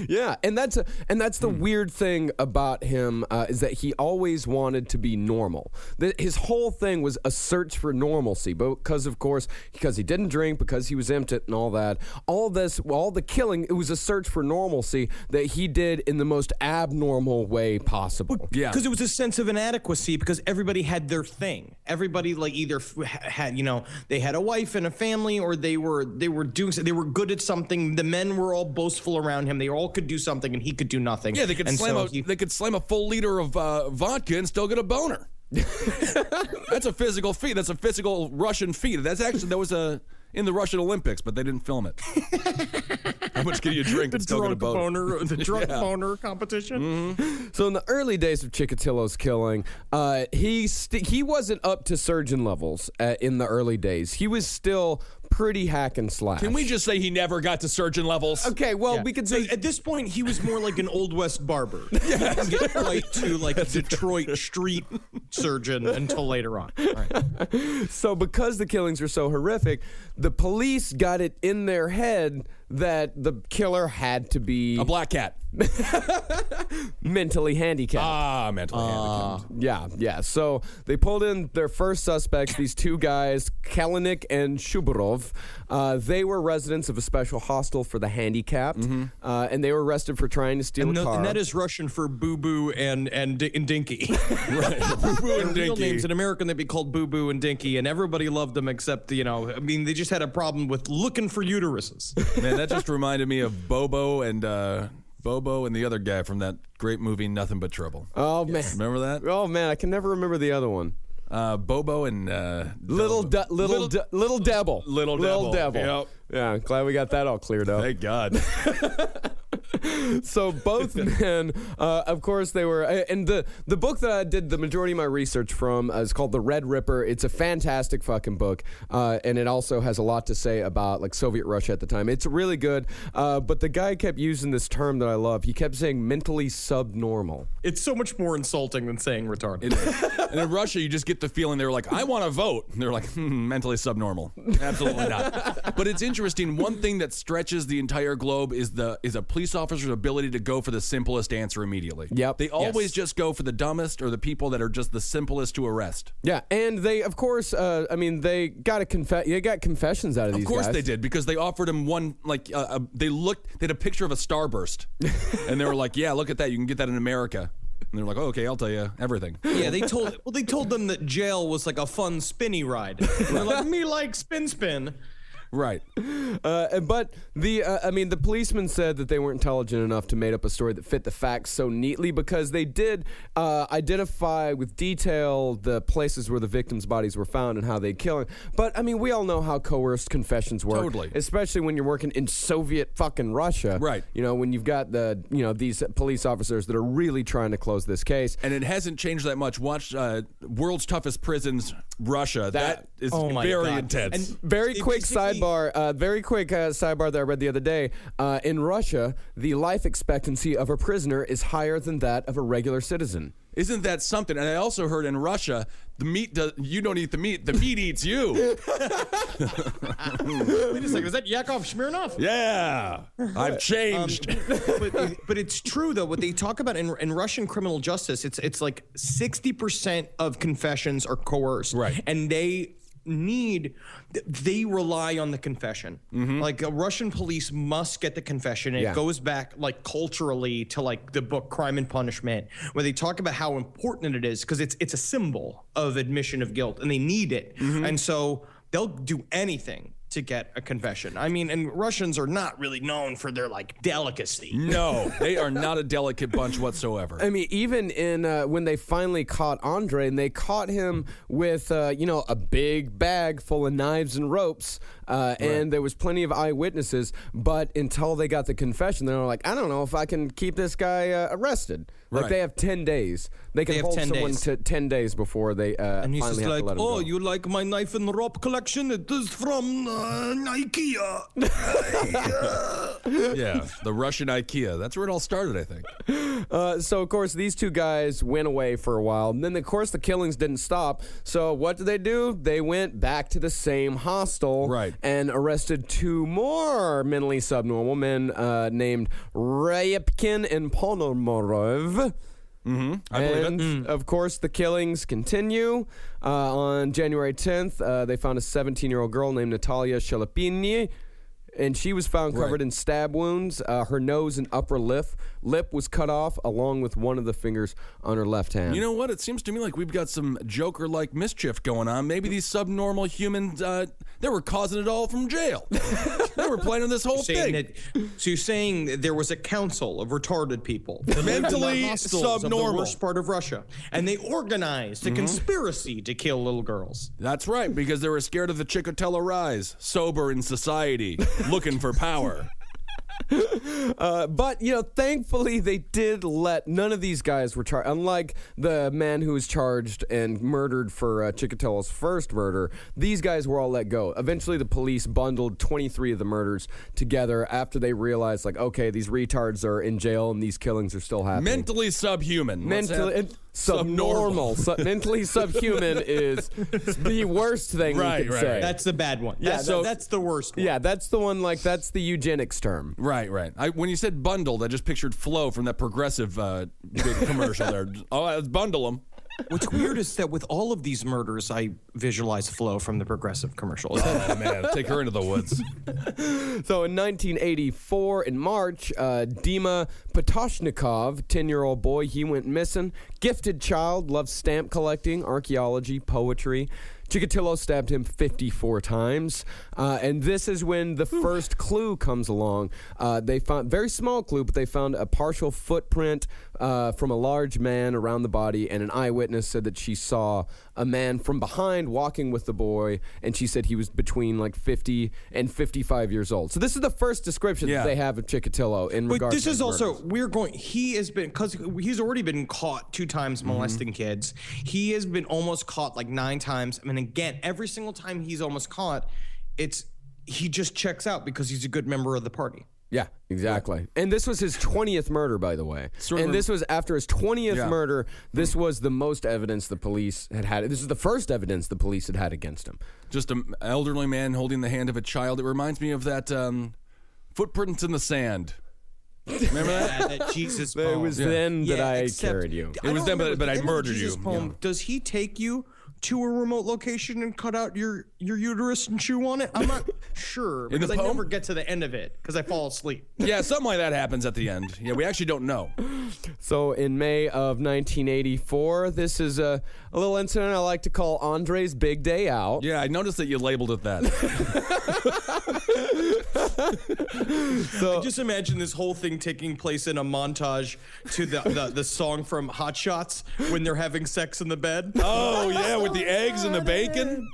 Yeah, and that's the weird thing about him is that he always wanted to be normal. His whole thing was a search for normalcy, because he didn't drink, because he was impotent and all that. All the killing, it was a search for normalcy that he did in the most abnormal way possible. Yeah, because it was a sense of inadequacy, because everybody had their thing. Everybody either had they had a wife and a family, or they were good at something. The men were all boastful around him. They all could do something, and he could do nothing. Yeah, they could slam a full liter of vodka and still get a boner. That's a physical feat. That's a physical Russian feat. That was in the Russian Olympics, but they didn't film it. How much can you drink and still get a boner? The drunk boner competition. Mm-hmm. So in the early days of Chikatilo's killing, he wasn't up to surgeon levels in the early days. He was still pretty hack and slash. Can we just say he never got to surgeon levels? Okay, well, we could say at this point he was more like an Old West barber. He didn't get quite to a Detroit street surgeon until later on. All right. So because the killings were so horrific, the police got it in their head that the killer had to be a black cat. Mentally handicapped. Mentally handicapped. Yeah. So they pulled in their first suspects, these two guys, Kalanick and Shubarov. They were residents of a special hostel for the handicapped, and they were arrested for trying to steal a car. And that is Russian for Boo Boo and Dinky. Right, Boo Boo and Dinky. Real names in American, they'd be called Boo Boo and Dinky, and everybody loved them except, they just had a problem with looking for uteruses. Man, that just reminded me of Bobo and the other guy from that great movie, Nothing But Trouble. Oh, man. Remember that? Oh, man, I can never remember the other one. Bobo and Little Devil. Little Devil. Yep. Yeah, glad we got that all cleared up. Thank God. So both men, of course, they were, and the book that I did the majority of my research from is called The Red Ripper. It's a fantastic fucking book, and it also has a lot to say about like Soviet Russia at the time. It's really good, but the guy kept using this term that I love. He kept saying mentally subnormal. It's so much more insulting than saying retarded. And in Russia, you just get the feeling they're like, I want to vote. And they're like, mentally subnormal. Absolutely not. But it's interesting. One thing that stretches the entire globe is a police officer's ability to go for the simplest answer immediately. Yep. They always just go for the dumbest or the people that are just the simplest to arrest. Yeah, and they, of course, they got confessions out of these guys. Of course they did, because they offered him one, like, they had a picture of a starburst. And they were like, yeah, look at that. You can get that in America. And they're like, oh, okay, I'll tell you everything. Yeah, they told them that jail was like a fun spinny ride. And they're like, me like spin. Right. But the policeman said that they weren't intelligent enough to make up a story that fit the facts so neatly, because they did identify with detail the places where the victims' bodies were found and how they'd kill them. But, I mean, we all know how coerced confessions work. Totally. Especially when you're working in Soviet fucking Russia. Right. You know, when you've got these police officers that are really trying to close this case. And it hasn't changed that much. Watch World's Toughest Prisons, Russia. That is very intense. And very quick sidebar that I read the other day. In Russia, the life expectancy of a prisoner is higher than that of a regular citizen. Isn't that something? And I also heard in Russia, you don't eat the meat eats you. Wait a second, is that Yakov Smirnov? Yeah, I've changed. But it's true though. What they talk about in Russian criminal justice, it's like 60% of confessions are coerced, right? And they rely on the confession. Mm-hmm. Like Russian police must get the confession. And It goes back like culturally to like the book Crime and Punishment, where they talk about how important it is because it's a symbol of admission of guilt and they need it. Mm-hmm. And so they'll do anything to get a confession. I mean, and Russians are not really known for their like delicacy. No, they are not a delicate bunch whatsoever. I mean, even in when they finally caught Andrei, and they caught him with a big bag full of knives and ropes, and there was plenty of eyewitnesses. But until they got the confession, they were like, I don't know if I can keep this guy arrested. Like they have 10 days. They can hold someone to 10 days before they and he's finally just have to let him go. Oh, you like my knife and rope collection? It is from IKEA. Yeah, the Russian IKEA. That's where it all started, I think. So, of course, these two guys went away for a while. And then, of course, the killings didn't stop. So what did they do? They went back to the same hostel and arrested two more mentally subnormal men named Ryabkin and Ponomorov. Mm-hmm. I believe it. Of course, the killings continue. On January 10th, they found a 17-year-old girl named Natalia Shalapini, and she was found covered in stab wounds. Her nose and upper lip was cut off, along with one of the fingers on her left hand. You know what? It seems to me like we've got some Joker-like mischief going on. Maybe these subnormal humans, they were causing it all from jail. They were planning this whole thing. So you're saying there was a council of retarded people, mentally subnormal, of the worst part of Russia, and they organized a conspiracy to kill little girls. That's right, because they were scared of the Chikatilo rise, sober in society, looking for power. But, thankfully they did none of these guys were charged. Unlike the man who was charged and murdered for Chikatilo's first murder, these guys were all let go. Eventually the police bundled 23 of the murders together after they realized, like, okay, these retards are in jail and these killings are still happening. Mentally subhuman. Subnormal. Mentally subhuman is the worst thing we can say. That's the bad one. Yeah, that's the worst one. Yeah, that's the one, that's the eugenics term. Right. When you said bundled, I just pictured Flo from that Progressive big commercial there. Oh, let's bundle them. What's weird is that with all of these murders, I visualize Flo from the Progressive commercial. Oh, man. Take her into the woods. So in 1984, in March, Dima Patoshnikov, 10-year-old boy, he went missing. Gifted child, loved stamp collecting, archaeology, poetry. Chikatilo stabbed him 54 times, and this is when the first clue comes along. They found very small clue, but they found a partial footprint from a large man around the body, and an eyewitness said that she saw a man from behind walking with the boy, and she said he was between like 50 and 55 years old. So this is the first description that they have of Chikatilo in regards to this is also murders. he has been, because he's already been caught 2 times molesting kids. He has been almost caught like 9 times. I mean, again, every single time he's almost caught, he just checks out because he's a good member of the party. Yeah, exactly. And this was his 20th murder, by the way. And this was after his 20th murder. This was the most evidence the police had. This is the first evidence the police had against him. Just an elderly man holding the hand of a child. It reminds me of that Footprints in the Sand. Remember that? That Jesus poem. It was then that I carried you. It was then, but I murdered you. Poem, does he take you to a remote location and cut out your uterus and chew on it? I'm not sure, because I never get to the end of it because I fall asleep. Yeah, something like that happens at the end. Yeah, we actually don't know. So in May of 1984, this is a little incident I like to call Andrei's Big Day Out. Yeah, I noticed that you labeled it that. So I just imagine this whole thing taking place in a montage to the song from Hot Shots when they're having sex in the bed. Oh, yeah, with the eggs and the bacon.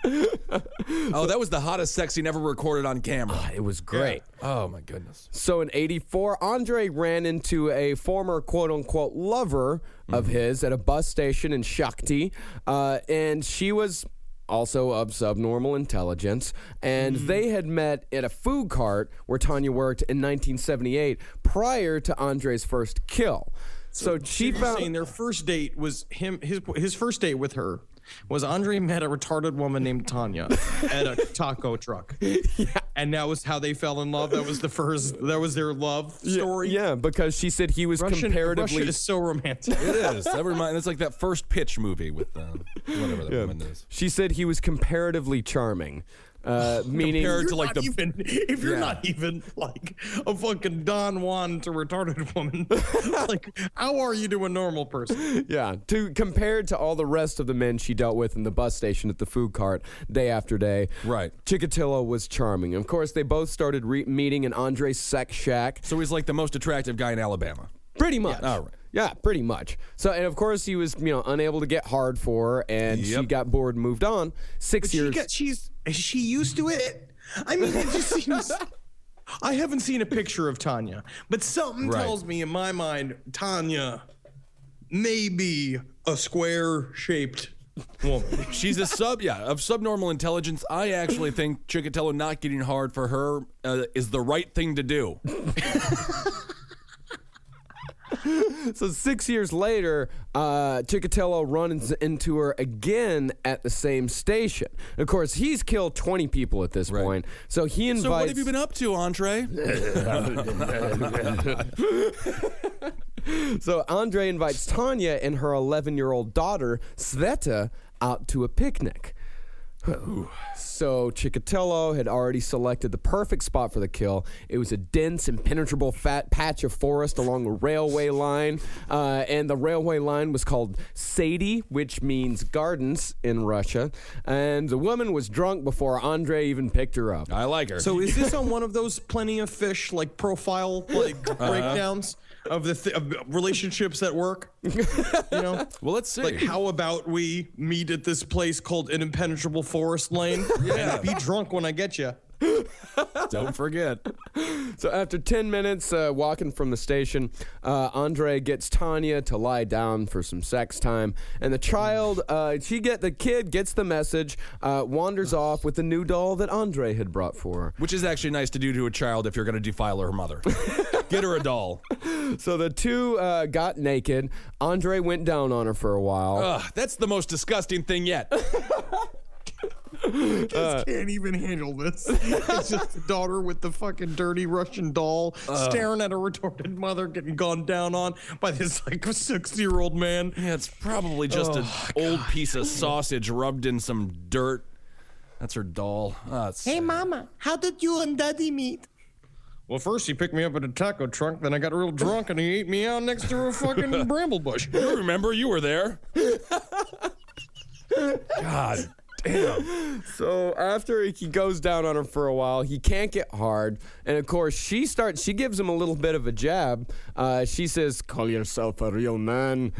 Oh, that was the hottest sex scene ever recorded on camera. It was great. Yeah. Oh, my goodness. So in 84, Andrei ran into a former quote-unquote lover of his at a bus station in Shakti, and she was also of subnormal intelligence, and they had met at a food cart where Tanya worked in 1978 prior to Andrei's first kill. So she found saying their first date was his first date with her was Andrei met a retarded woman named Tanya at a taco truck. Yeah. And that was how they fell in love. That was their love story. Yeah, because she said he was comparatively. Russia is so romantic. It is. It's like that First Pitch movie with whatever that woman is. She said he was comparatively charming. Meaning compared to like if you're not even like a fucking Don Juan to retarded woman, like how are you to a normal person? Yeah, compared to all the rest of the men she dealt with in the bus station at the food cart day after day. Right. Chikatilo was charming. Of course, they both started meeting in Andrei's sex shack. So he's like the most attractive guy in Alabama. Pretty much. Yeah. All right. Yeah, pretty much. So, and of course, he was, unable to get hard for her, and she got bored and moved on. 6 years. Is she used to it? I mean, it just seems. I haven't seen a picture of Tanya, but something tells me in my mind Tanya may be a square-shaped woman. She's of subnormal intelligence. I actually think Chikatilo not getting hard for her is the right thing to do. So 6 years later, Chikatilo runs into her again at the same station. Of course, he's killed 20 people at this point. So he invites... So what have you been up to, Andrei? So Andrei invites Tanya and her 11-year-old daughter, Sveta, out to a picnic. So Chikatilo had already selected the perfect spot for the kill. It was a dense, impenetrable fat patch of forest along a railway line, and the railway line was called Sadi, which means gardens in Russia. And the woman was drunk before Andrei even picked her up. I like her. So is this on one of those Plenty of Fish like profile breakdowns of the relationships at work? Well, let's see. Like, how about we meet at this place called an impenetrable forest lane? Yeah. And be drunk when I get you. Don't forget. So after 10 minutes walking from the station, Andrei gets Tanya to lie down for some sex time, and the child, the kid gets the message, wanders off with the new doll that Andrei had brought for her. Which is actually nice to do to a child if you're going to defile her mother. Get her a doll. So the two got naked. Andrei went down on her for a while. Ugh, that's the most disgusting thing yet. Just can't even handle this. It's just the daughter with the fucking dirty Russian doll staring at a retorted mother getting gone down on by this like 60-year-old man. Yeah, it's probably just an old piece of sausage rubbed in some dirt. That's her doll. Hey, Mama, how did you and Daddy meet? Well, first he picked me up at a taco trunk, then I got real drunk and he ate me out next to a fucking bramble bush. You remember, you were there. God Damn. So after he goes down on her for a while, he can't get hard. And of course, she gives him a little bit of a jab. She says, "Call yourself a real man,"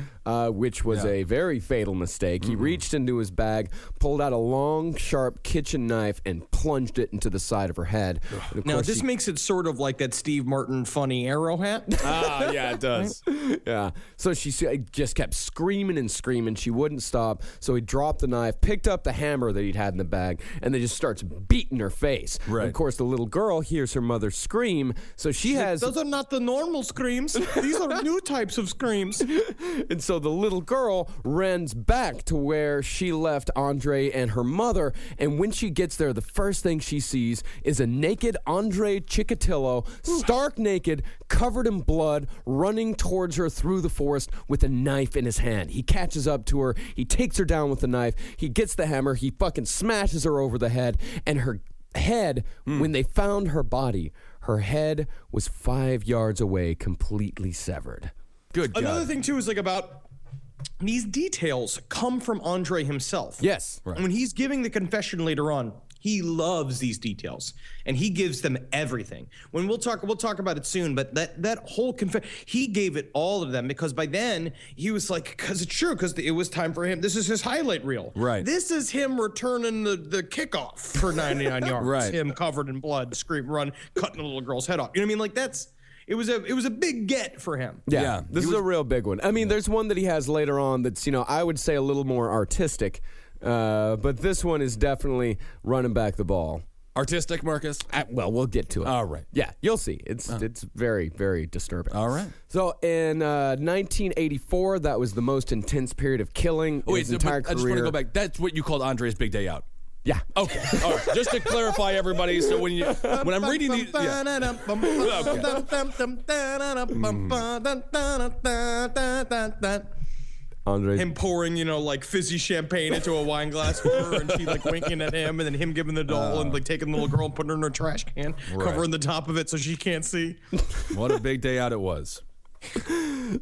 which was a very fatal mistake. He reached into his bag, pulled out a long, sharp kitchen knife, and plunged it into the side of her head. Now, this makes it sort of like that Steve Martin funny arrow hat. Yeah, it does. Yeah. So she just kept screaming and screaming. She wouldn't stop. So he dropped the knife, picked up the hammer that he'd had in the bag, and then just starts beating her face. Right. And of course, the little girl hears her mother scream. So she has... Those are not the normal screams. These are new types of screams. And so the little girl runs back to where she left Andrei and her mother. And when she gets there, the first thing she sees is a naked Andrei Chikatilo, stark naked, covered in blood, running towards her through the forest with a knife in his hand. He catches up to her. He takes her down with the knife. He gets the hammer. He fucking smashes her over the head. And her head, when they found her body, her head was 5 yards away, completely severed. Good God. Another thing, too, is like about these details come from Andrei himself. Yes. Right. When he's giving the confession later on, he loves these details, and he gives them everything. When we'll talk about it soon, but that whole confession, he gave it all of them, because by then he was like, because it's true, because it was time for him. This is his highlight reel. Right. This is him returning the kickoff for 99 yards. Right. Him covered in blood, run, cutting a little girl's head off. You know what I mean? Like it was a big get for him. Yeah, this is a real big one. I mean, there's one that he has later on that's, I would say a little more artistic. But this one is definitely running back the ball. Artistic, Marcus? Well, we'll get to it. All right. Yeah, you'll see. It's very, very disturbing. All right. So in 1984, that was the most intense period of killing in his entire career. I just want to go back. That's what you called Andrei's big day out. Yeah. Okay. All right. Just to clarify, everybody. So when I'm reading these, Andrei. Him pouring, like fizzy champagne into a wine glass for her, and she like winking at him, and then him giving the doll and like taking the little girl and putting her in her trash can, covering the top of it so she can't see. What a big day out it was.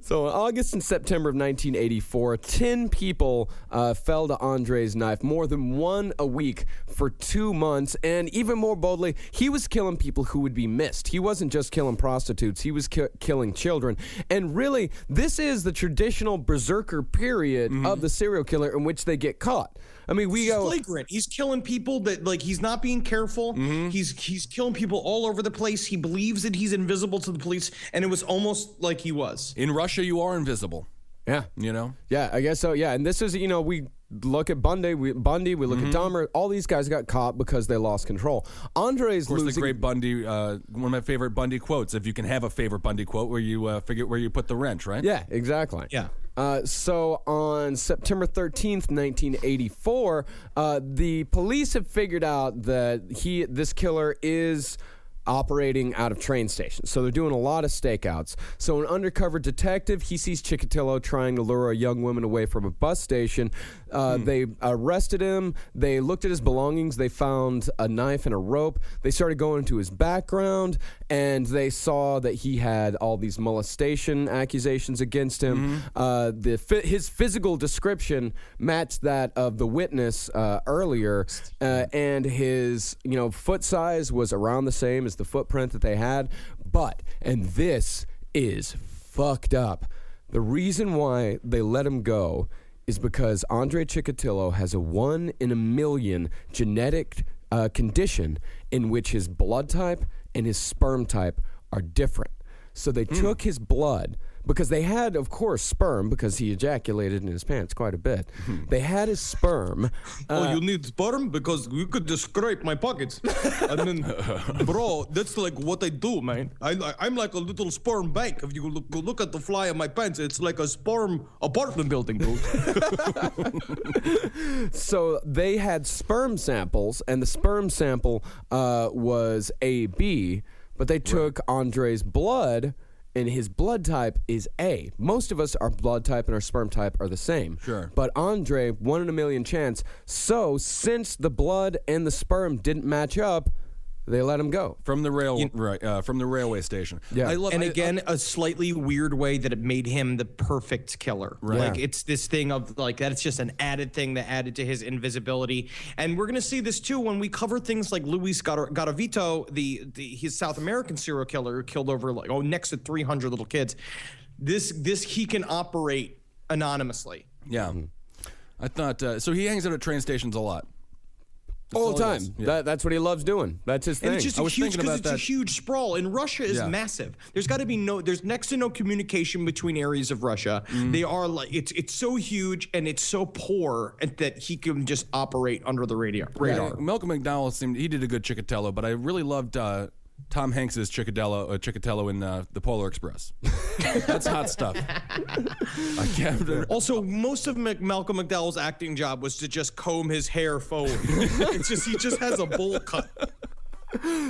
So in August and September of 1984, 10 people fell to Andrei's knife, more than one a week for 2 months. And even more boldly, he was killing people who would be missed. He wasn't just killing prostitutes. He was killing children. And really, this is the traditional berserker period of the serial killer in which they get caught. I mean, He's flagrant. He's killing people that, like, he's not being careful. He's killing people all over the place. He believes that he's invisible to the police, and it was almost like he was. In Russia, you are invisible. Yeah. Yeah, I guess so. Yeah, and this is, we look at Bundy, we look at Dahmer. All these guys got caught because they lost control. Andrei's losing. Of course, the great Bundy, one of my favorite Bundy quotes, if you can have a favorite Bundy quote, where you figure where you put the wrench, right? Yeah, exactly. Yeah. So on September 13th, 1984, the police have figured out that this killer is operating out of train stations. So they're doing a lot of stakeouts. So an undercover detective, he sees Chikatilo trying to lure a young woman away from a bus station. They arrested him. They looked at his belongings. They found a knife and a rope. They started going into his background, and they saw that he had all these molestation accusations against him. His physical description matched that of the witness earlier, and his foot size was around the same as the footprint that they had. But, and this is fucked up, the reason why they let him go is because Andrei Chikatilo has a 1 in a million genetic condition in which his blood type and his sperm type are different. So they took his blood, because they had, of course, sperm, because he ejaculated in his pants quite a bit. They had his sperm. You need sperm? Because you could just scrape my pockets. I mean, bro, that's like what I do, man. I'm like a little sperm bank. If you look at the fly of my pants, it's like a sperm apartment building, dude. So they had sperm samples, and the sperm sample was AB, but they took Andrei's blood, and his blood type is A. Most of us, our blood type and our sperm type are the same. Sure. But Andrei, 1 in a million chance. So since the blood and the sperm didn't match up, they let him go from the railway station. Yeah, again, a slightly weird way that it made him the perfect killer. Right. Like it's this thing of like that. It's just an added thing that added to his invisibility, and we're gonna see this too when we cover things like Luis Garavito, his South American serial killer who killed over next to 300 little kids. This he can operate anonymously. Yeah, I thought so. He hangs out at train stations a lot. All the time. Yeah. That's what he loves doing. That's his thing. And it's just a huge sprawl. And Russia is massive. There's got to be there's next to no communication between areas of Russia. They are like, it's so huge and it's so poor that he can just operate under the radar. Yeah. Malcolm McDowell he did a good Chikatilo, but I really loved Tom Hanks's Chikatilo in the Polar Express. That's hot stuff. Also, most of Malcolm McDowell's acting job was to just comb his hair forward. He just has a bowl cut.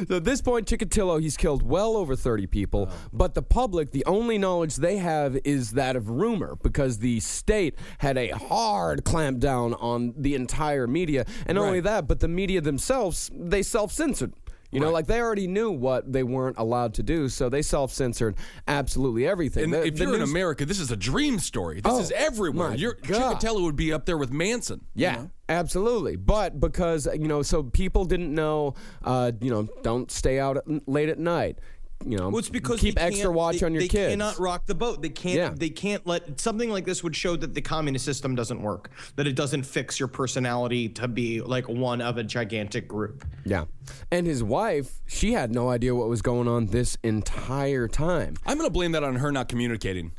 So at this point, Chikatilo, he's killed well over 30 people, but the public, the only knowledge they have is that of rumor, because the state had a hard clamp down on the entire media. And not only that, but the media themselves, they self-censored. You know, like they already knew what they weren't allowed to do, so they self-censored absolutely everything. And if you're in America, this is a dream story. This is everywhere. Chikatilo would be up there with Manson. Yeah, you know? Absolutely. But because, so people didn't know, don't stay out late at night. Well, it's because keep extra watch on your kids. They cannot rock the boat. They can't. Yeah. They can't let something like this would show that the communist system doesn't work. That it doesn't fix your personality to be like one of a gigantic group. Yeah, and his wife, she had no idea what was going on this entire time. I'm going to blame that on her not communicating.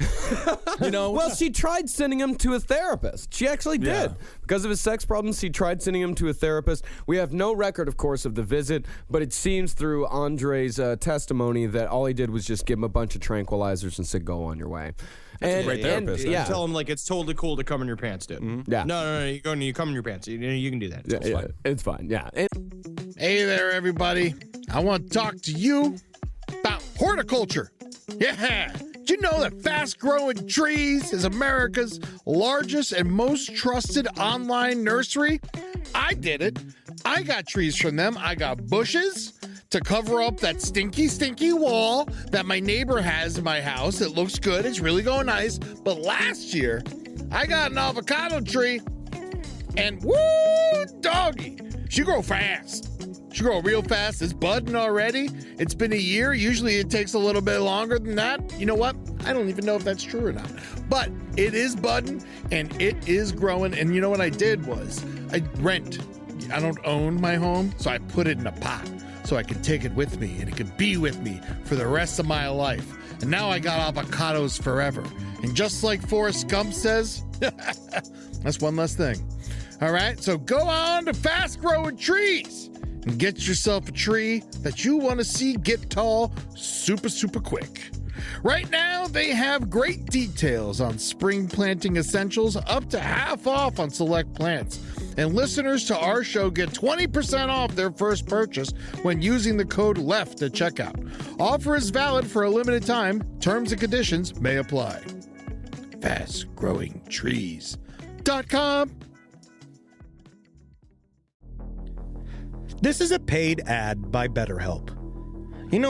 Well, she tried sending him to a therapist. She actually did. Because of his sex problems, she tried sending him to a therapist. We have no record, of course, of the visit, but it seems through Andrei's testimony that all he did was just give him a bunch of tranquilizers and said, go on your way. That's a great therapist. Yeah. Tell him like it's totally cool to come in your pants, dude. Mm-hmm. Yeah. No, you come in your pants. You can do that. It's fine. It's fine. Yeah. Hey there, everybody. I want to talk to you about horticulture. Yeah. Did you know that Fast Growing Trees is America's largest and most trusted online nursery? I did it. I got trees from them. I got bushes to cover up that stinky wall that my neighbor has in my house. It looks good. It's really going nice. But last year, I got an avocado tree, and woo, doggy, she grow fast. She grow real fast. It's budding already. It's been a year. Usually it takes a little bit longer than that. You know what? I don't even know if that's true or not. But it is budding, and it is growing. And you know what I did was I rent. I don't own my home, so I put it in a pot so I can take it with me, and it can be with me for the rest of my life. And now I got avocados forever. And just like Forrest Gump says, that's one less thing. All right, so go on to Fast Growing Trees and get yourself a tree that you want to see get tall super quick. Right now, they have great details on spring planting essentials, up to half off on select plants. And listeners to our show get 20% off their first purchase when using the code LEFT at checkout. Offer is valid for a limited time. Terms and conditions may apply. FastGrowingTrees.com. This is a paid ad by BetterHelp.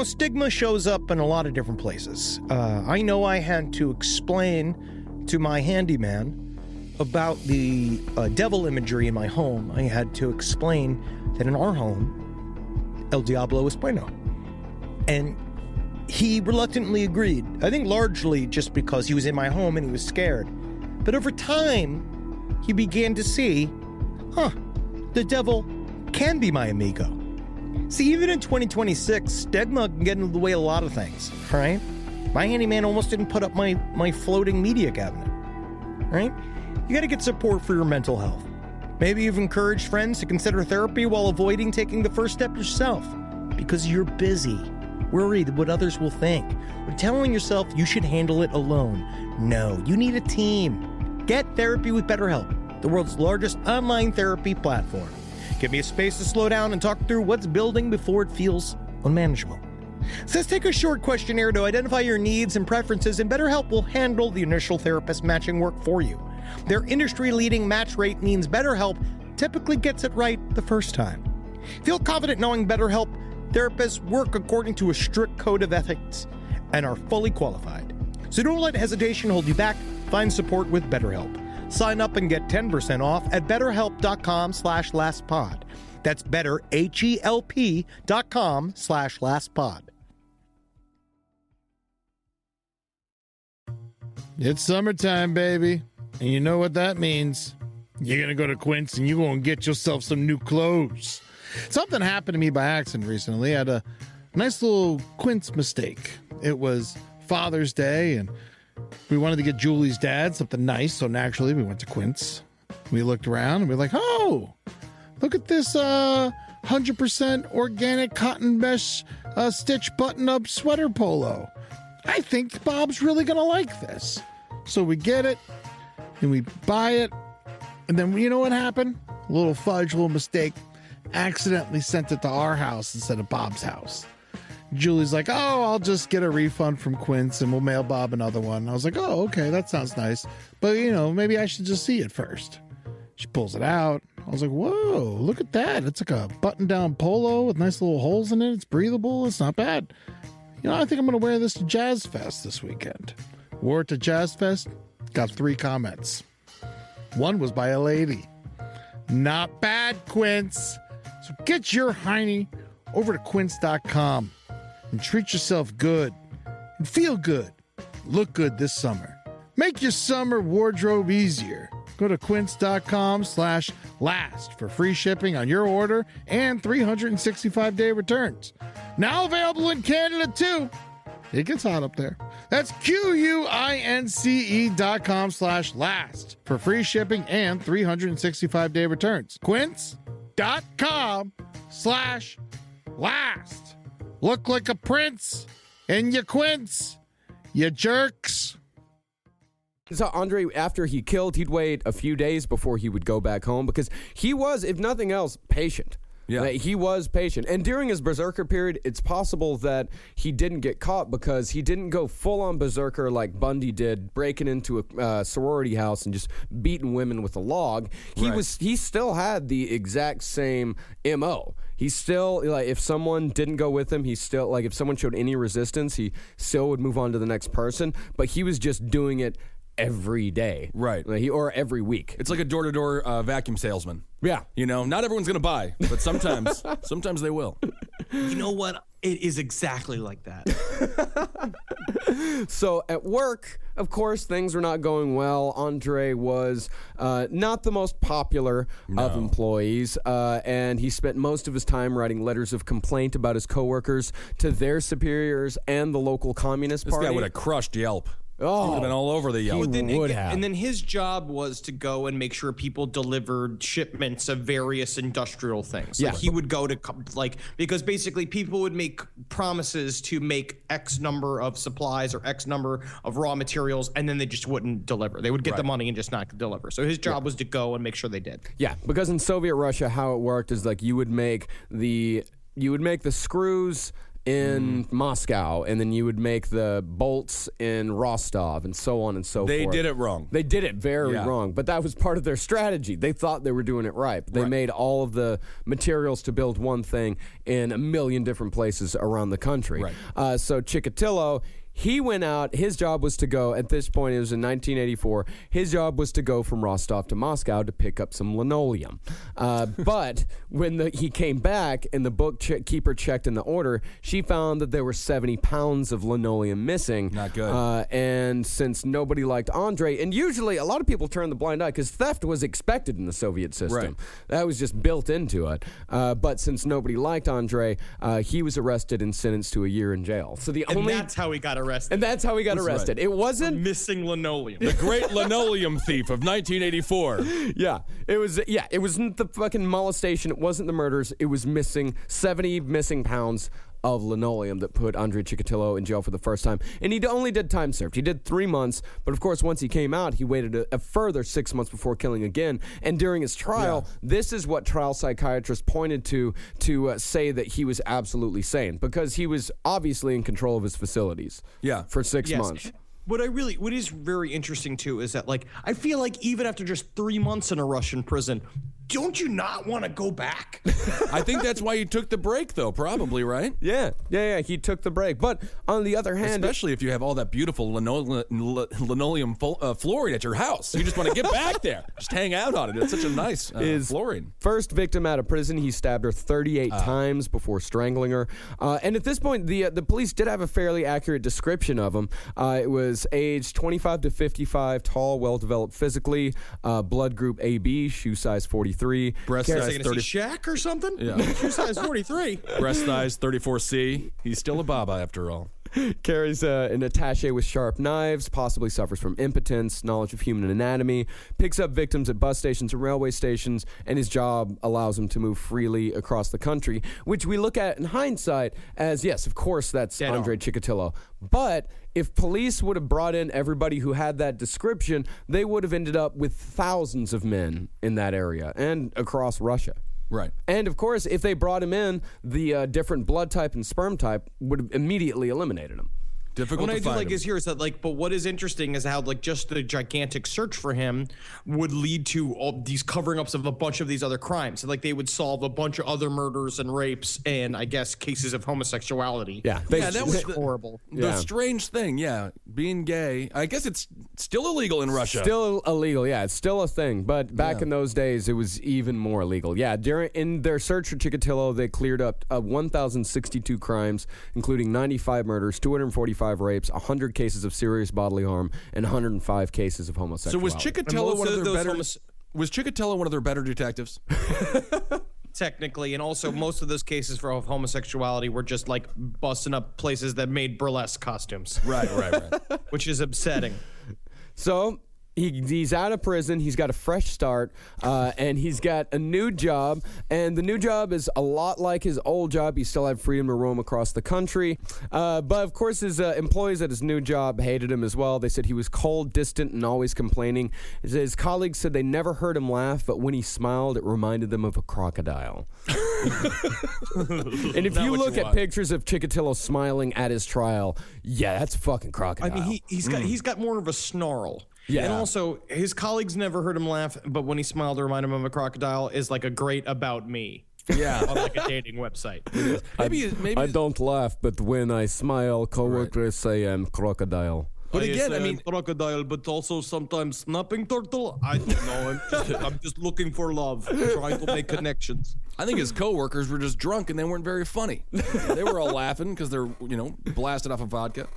Stigma shows up in a lot of different places. I know I had to explain to my handyman about the devil imagery in my home. I had to explain that in our home, El Diablo es bueno. And he reluctantly agreed. I think largely just because he was in my home and he was scared. But over time, he began to see, the devil can be my amigo. See, even in 2026, stigma can get in the way of a lot of things, right? My handyman almost didn't put up my floating media cabinet, right? You gotta get support for your mental health. Maybe you've encouraged friends to consider therapy while avoiding taking the first step yourself because you're busy, worried what others will think, or telling yourself you should handle it alone. No, you need a team. Get therapy with BetterHelp, the world's largest online therapy platform. Give me a space to slow down and talk through what's building before it feels unmanageable. So let's take a short questionnaire to identify your needs and preferences, and BetterHelp will handle the initial therapist matching work for you. Their industry-leading match rate means BetterHelp typically gets it right the first time. Feel confident knowing BetterHelp Therapists work according to a strict code of ethics and are fully qualified. So don't let hesitation hold you back. Find support with BetterHelp. Sign up and get 10% off at betterhelp.com/lastpod. That's betterhelp.com/lastpod. It's summertime, baby. And you know what that means. You're going to go to Quince and you're going to get yourself some new clothes. Something happened to me by accident recently. I had a nice little Quince mistake. It was Father's Day, and we wanted to get Julie's dad something nice, so naturally we went to Quince. We looked around, and we were like, oh, look at this 100% organic cotton mesh stitch button-up sweater polo. I think Bob's really going to like this. So we get it, and we buy it, and then you know what happened? A little fudge, a little mistake. Accidentally sent it to our house instead of Bob's house. Julie's like, oh, I'll just get a refund from Quince and we'll mail Bob another one. I was like, oh, okay, that sounds nice. But, maybe I should just see it first. She pulls it out. I was like, whoa, look at that. It's like a button-down polo with nice little holes in it. It's breathable. It's not bad. I think I'm going to wear this to Jazz Fest this weekend. Wore it to Jazz Fest. Got 3 comments. One was by a lady. Not bad, Quince. So get your hiney over to quince.com and treat yourself good and feel good. Look good this summer. Make your summer wardrobe easier. Go to quince.com/last for free shipping on your order and 365-day returns. Now available in Canada too. It gets hot up there. That's QUINCE.com/last for free shipping and 365-day returns. Quince.com/last. Look like a prince in your Quince, you jerks. So Andrei, after he killed, he'd wait a few days before he would go back home because he was, if nothing else, patient. Yeah. He was patient. And during his berserker period, it's possible that he didn't get caught because he didn't go full-on berserker like Bundy did, breaking into a sorority house and just beating women with a log. He still had the exact same MO. He still, if someone didn't go with him, he still, if someone showed any resistance, he still would move on to the next person. But he was just doing it every day. Right. Or every week. It's like a door-to-door vacuum salesman. Yeah. Not everyone's going to buy, but sometimes they will. You know what? It is exactly like that. So at work, of course, things were not going well. Andrei was not the most popular of employees, and he spent most of his time writing letters of complaint about his coworkers to their superiors and the local Communist Party. This guy would have crushed Yelp. Oh, he would have been all over the Yelp. And then his job was to go and make sure people delivered shipments of various industrial things. Yeah. He would go to, because basically people would make promises to make X number of supplies or X number of raw materials, and then they just wouldn't deliver. They would get the money and just not deliver. So his job was to go and make sure they did. Yeah, because in Soviet Russia, how it worked is you would make the screws in Moscow, and then you would make the bolts in Rostov, and so on and so forth. They did it wrong. They did it very wrong, but that was part of their strategy. They thought they were doing it right. They made all of the materials to build one thing in a million different places around the country. Right. So Chikatilo, he went out. His job was to go, at this point, it was in 1984, his job was to go from Rostov to Moscow to pick up some linoleum. But when he came back and the bookkeeper checked in the order, she found that there were 70 pounds of linoleum missing. Not good. And since nobody liked Andrei, and usually a lot of people turn the blind eye because theft was expected in the Soviet system. Right. That was just built into it. But since nobody liked Andrei, he was arrested and sentenced to a year in jail. So that's how he got arrested. And that's how he got arrested. Right. It wasn't missing linoleum. The great linoleum thief of 1984. Yeah. It wasn't the fucking molestation. It wasn't the murders. It was 70 missing pounds of linoleum that put Andrei Chikatilo in jail for the first time. And he only did time served. He did 3 months, but of course, once he came out, he waited a further 6 months before killing again. And during his trial, this is what trial psychiatrists pointed to say that he was absolutely sane, because he was obviously in control of his facilities for 6 months. What is very interesting too is that I feel like even after just 3 months in a Russian prison, don't you not want to go back? I think that's why he took the break, though, probably, right? Yeah, he took the break. But on the other hand... Especially if you have all that beautiful linoleum flooring at your house. You just want to get back there. Just hang out on it. It's such a nice flooring. First victim out of prison, he stabbed her 38 times before strangling her. And at this point, the police did have a fairly accurate description of him. It was aged 25 to 55, tall, well-developed physically, blood group AB, shoe size 43. Breast size 30. Shaq or something? Yeah. Shoe size 43. Breast size 34C. He's still a baba after all. Carries an attaché with sharp knives, possibly suffers from impotence, knowledge of human anatomy, picks up victims at bus stations and railway stations, and his job allows him to move freely across the country, which we look at in hindsight as, yes, of course, that's Andrei Chikatilo. But if police would have brought in everybody who had that description, they would have ended up with thousands of men in that area and across Russia. Right. And, of course, if they brought him in, the different blood type and sperm type would have immediately eliminated him. Difficult what to I do find like him. is here is that but what is interesting is how just the gigantic search for him would lead to all these covering ups of a bunch of these other crimes. So, they would solve a bunch of other murders and rapes and I guess cases of homosexuality. Yeah, that was horrible. The strange thing, being gay. I guess it's still illegal in Russia. Still illegal, yeah. It's still a thing. But back in those days, it was even more illegal. Yeah, in their search for Chikatilo, they cleared up 1,062 crimes, including 95 murders, 245 rapes, 100 cases of serious bodily harm, and 105 cases of homosexuality. So was Chikatilo one of their better? Was Chikatilo one of their better detectives? Technically, and also most of those cases for homosexuality were just busting up places that made burlesque costumes. Right. Which is upsetting. So he's out of prison. He's got a fresh start, and he's got a new job. And the new job is a lot like his old job. He still had freedom to roam across the country. But, of course, his employees at his new job hated him as well. They said he was cold, distant, and always complaining. His colleagues said they never heard him laugh, but when he smiled, it reminded them of a crocodile. And if you look at pictures of Chikatilo smiling at his trial, that's a fucking crocodile. I mean, he's got more of a snarl. Yeah. And also, his colleagues never heard him laugh, but when he smiled to remind him of a crocodile is a great about me. Yeah. On a dating website. Maybe I don't laugh, but when I smile, coworkers say I'm crocodile. But again, I mean, crocodile, but also sometimes snapping turtle. I don't know. I'm just looking for love, trying to make connections. I think his coworkers were just drunk and they weren't very funny. They were all laughing because they're, blasted off of vodka.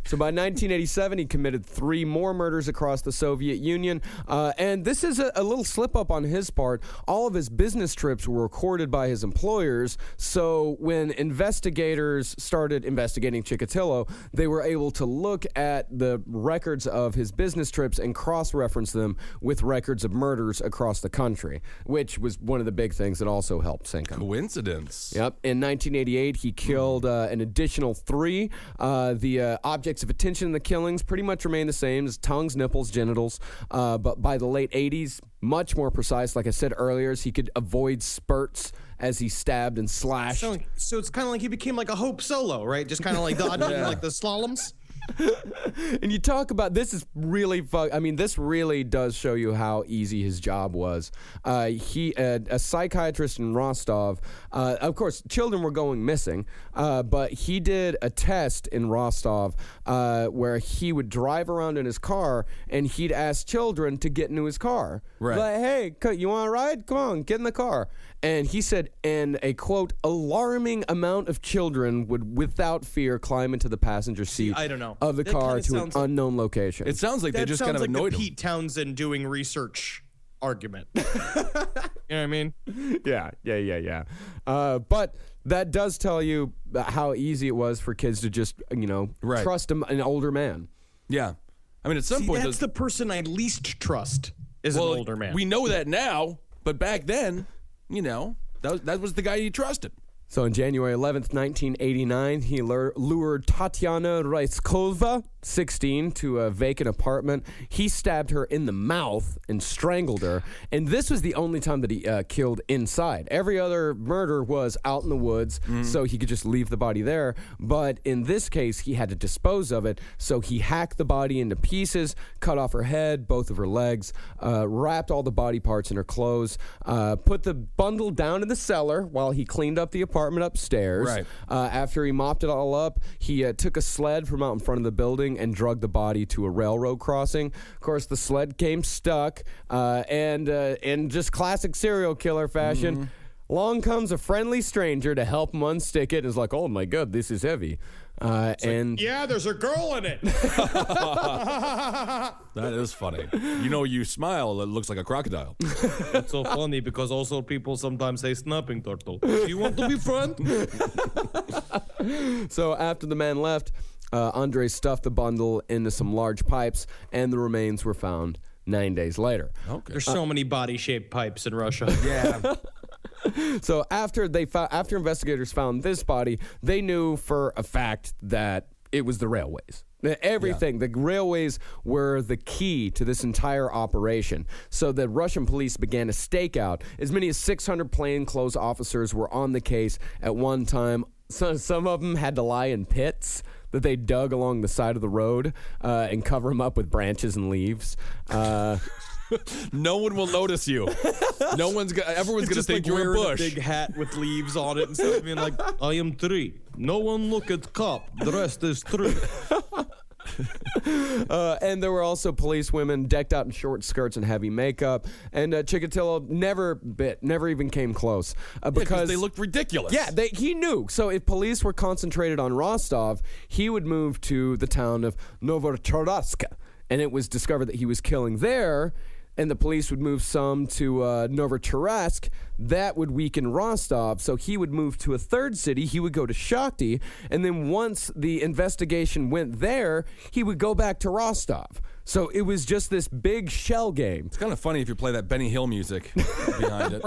So by 1987, he committed 3 more murders across the Soviet Union. And this is a little slip up on his part. All of his business trips were recorded by his employers. So when investigators started investigating Chikatilo, they were able to look at the records of his business trips and cross-reference them with records of murders across the country, which was one of the big things that also helped sink him. Coincidence. Yep. In 1988, he killed an additional 3. The objects of attention in the killings pretty much remain the same as tongues, nipples, genitals. But by the late 80s, much more precise. Like I said earlier, he could avoid spurts as he stabbed and slashed. So it's kind of like he became like a Hope Solo, right? Just kind of like dodging like the slaloms. And you talk about this is really this really does show you how easy his job was. A psychiatrist in Rostov, of course, children were going missing, but he did a test in Rostov where he would drive around in his car and he'd ask children to get into his car. Right. Like, hey, you want to ride? Come on, get in the car. And he said, and a quote, alarming amount of children would, without fear, climb into the passer seat of the car to an unknown location. It sounds like they just kind of annoyed him. Pete Townsend doing research argument. You know what I mean? Yeah. But that does tell you how easy it was for kids to just, trust an older man. Yeah. I mean, at some point... That's the person I least trust is an older man. We know that now, but back then... that was the guy you trusted. So on January 11th, 1989, he lured Tatiana Raiskova, 16, to a vacant apartment. He stabbed her in the mouth and strangled her. And this was the only time that he killed inside. Every other murder was out in the woods, so he could just leave the body there. But in this case, he had to dispose of it. So he hacked the body into pieces, cut off her head, both of her legs, wrapped all the body parts in her clothes, put the bundle down in the cellar while he cleaned up the apartment upstairs. Right. After he mopped it all up, he took a sled from out in front of the building and dragged the body to a railroad crossing. Of course, the sled came stuck, and in just classic serial killer fashion, along comes a friendly stranger to help him unstick it. And is like, oh my God, this is heavy. And yeah, there's a girl in it. That is funny. You know, you smile, it looks like a crocodile. It's so funny because also people sometimes say snapping turtle. Do you want to be friend? So after the man left, Andrei stuffed the bundle into some large pipes, and the remains were found 9 days later. Okay. There's so many body-shaped pipes in Russia. Yeah. So after investigators found this body, they knew for a fact that it was the railways. Everything. The railways were the key to this entire operation. So the Russian police began a stakeout. As many as 600 plainclothes officers were on the case at one time. So some of them had to lie in pits that they dug along the side of the road and cover them up with branches and leaves. No one will notice you. Everyone's gonna think you're a bush. A big hat with leaves on it instead of being like, I am tree. No one look at cop. The rest is tree. And there were also police women decked out in short skirts and heavy makeup. And Chikatilo never even came close. Because they looked ridiculous. Yeah, he knew. So if police were concentrated on Rostov, he would move to the town of Novotorosk. And it was discovered that he was killing there. And the police would move some to Novotorosk. That would weaken Rostov, so he would move to a third city. He would go to Shakhty, and then once the investigation went there, he would go back to Rostov. So it was just this big shell game. It's kind of funny if you play that Benny Hill music behind it.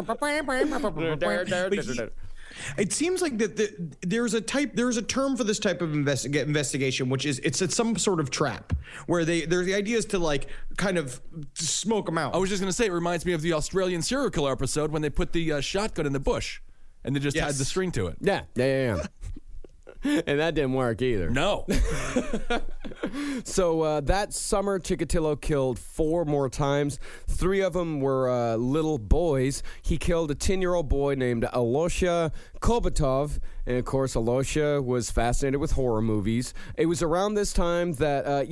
It seems like that there's a term for this type of investigation, which is it's some sort of trap where the idea is to like kind of smoke them out. I was just gonna say it reminds me of the Australian serial killer episode when they put the shotgun in the bush and they just tied the string to it. Yeah. And that didn't work either. No. So that summer, Chikatilo killed 4 more times. 3 of them were little boys. He killed a 10-year-old boy named Alosha Kobatov. And, of course, Alosha was fascinated with horror movies. It was around this time that,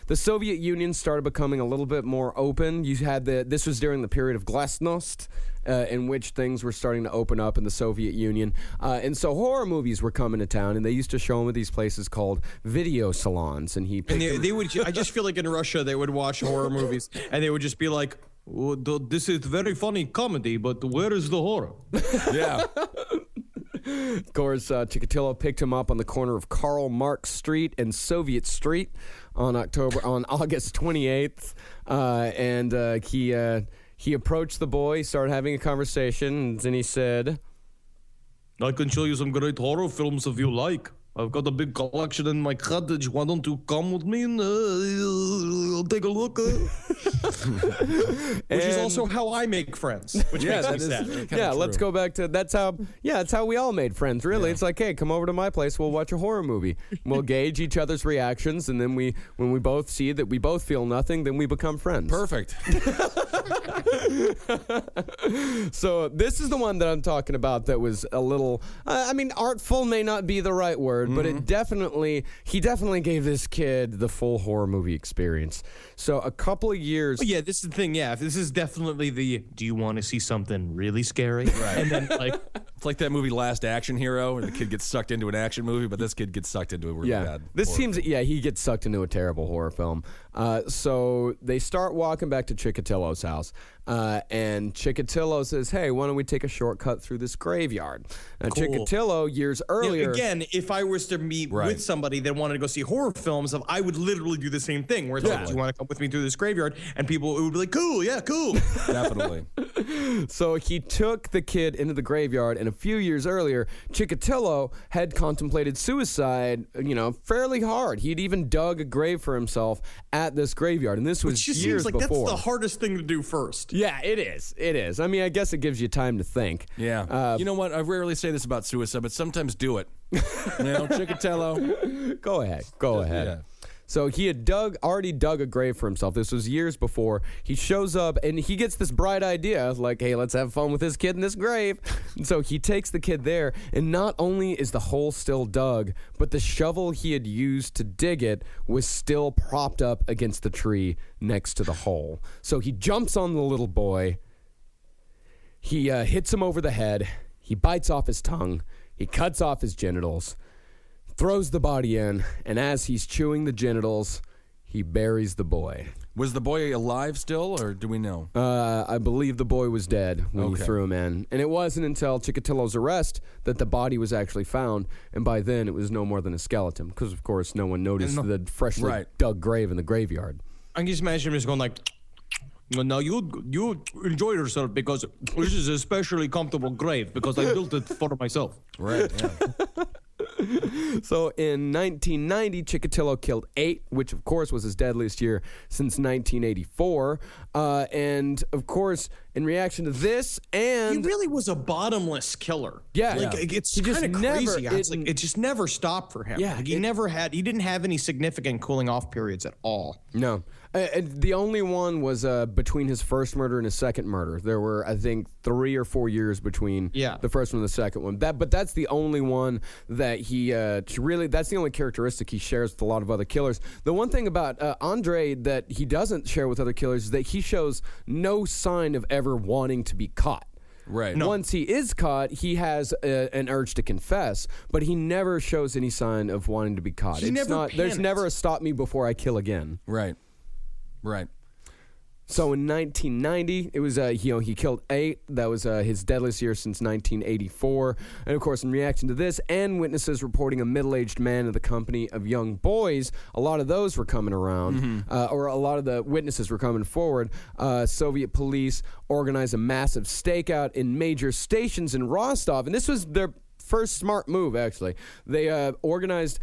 the Soviet Union started becoming a little bit more open. This was during the period of Glasnost, in which things were starting to open up in the Soviet Union. And so horror movies were coming to town, and they used to show them at these places called video salons. And they would. I just feel like in Russia they would watch horror movies, and they would just be like, oh, "This is very funny comedy, but where is the horror?" Yeah. Of course, Chikatilo picked him up on the corner of Karl Marx Street and Soviet Street on August 28th, and he approached the boy, started having a conversation, and then he said, I can show you some great horror films if you like. I've got a big collection in my cottage. Why don't you come with me and I'll take a look? Which is also how I make friends. Which makes me sad. Yeah, let's go back to that's how we all made friends. Really, it's like, hey, come over to my place. We'll watch a horror movie. We'll gauge each other's reactions, and then when we both see that we both feel nothing, then we become friends. Perfect. So this is the one that I'm talking about that was a little, artful may not be the right word, but he definitely gave this kid the full horror movie experience. So a couple of years. Oh, yeah, this is the thing. Yeah, this is definitely do you want to see something really scary? Right. And then it's like that movie Last Action Hero, where the kid gets sucked into an action movie, but this kid gets sucked into a really bad. This seems he gets sucked into a terrible horror film. So they start walking back to Chikatilo's house. And Chikatilo says, hey, why don't we take a shortcut through this graveyard? Now, cool. Chikatilo, years earlier. Again, if I was to meet with somebody that wanted to go see horror films, I would literally do the same thing. Where it's like, do you want to come with me through this graveyard? And people would be like, cool, yeah, cool. Definitely. So he took the kid into the graveyard, and a few years earlier, Chikatilo had contemplated suicide, fairly hard. He'd even dug a grave for himself at this graveyard, and this was Which just years seems like before. that's the hardest thing to do first. Yeah, it is. It is. I mean, I guess it gives you time to think. Yeah. You know what? I rarely say this about suicide, but sometimes do it. Chikatilo. Go ahead. Go ahead. Yeah. So he had already dug a grave for himself. This was years before. He shows up and he gets this bright idea, like, hey, let's have fun with this kid in this grave. And so he takes the kid there, and not only is the hole still dug, but the shovel he had used to dig it was still propped up against the tree next to the hole. So he jumps on the little boy. He hits him over the head. He bites off his tongue. He cuts off his genitals, throws the body in, and as he's chewing the genitals, he buries the boy. Was the boy alive still, or do we know? I believe the boy was dead when he threw him in. And it wasn't until Chikatilo's arrest that the body was actually found, and by then it was no more than a skeleton, because, of course, no one noticed the freshly dug grave in the graveyard. I can just imagine him just going like, now you enjoy yourself because this is a especially comfortable grave because I built it for myself. Right, yeah. So in 1990, Chikatilo killed 8, which of course was his deadliest year since 1984. And of course, in reaction to this, and he really was a bottomless killer. Yeah, it's kind of crazy. It just never stopped for him. Yeah, he didn't have any significant cooling off periods at all. No. The only one was between his first murder and his second murder. There were, I think, 3 or 4 years between the first one and the second one. But that's the only one that he that's the only characteristic he shares with a lot of other killers. The one thing about Andrei that he doesn't share with other killers is that he shows no sign of ever wanting to be caught. Right. No. Once he is caught, he has an urge to confess, but he never shows any sign of wanting to be caught. There's never a stop me before I kill again. Right. Right. So in 1990, it was he killed 8. That was his deadliest year since 1984. And of course, in reaction to this, and witnesses reporting a middle-aged man in the company of young boys, a lot of those were coming around, or a lot of the witnesses were coming forward. Soviet police organized a massive stakeout in major stations in Rostov, and this was their first smart move. Actually, they organized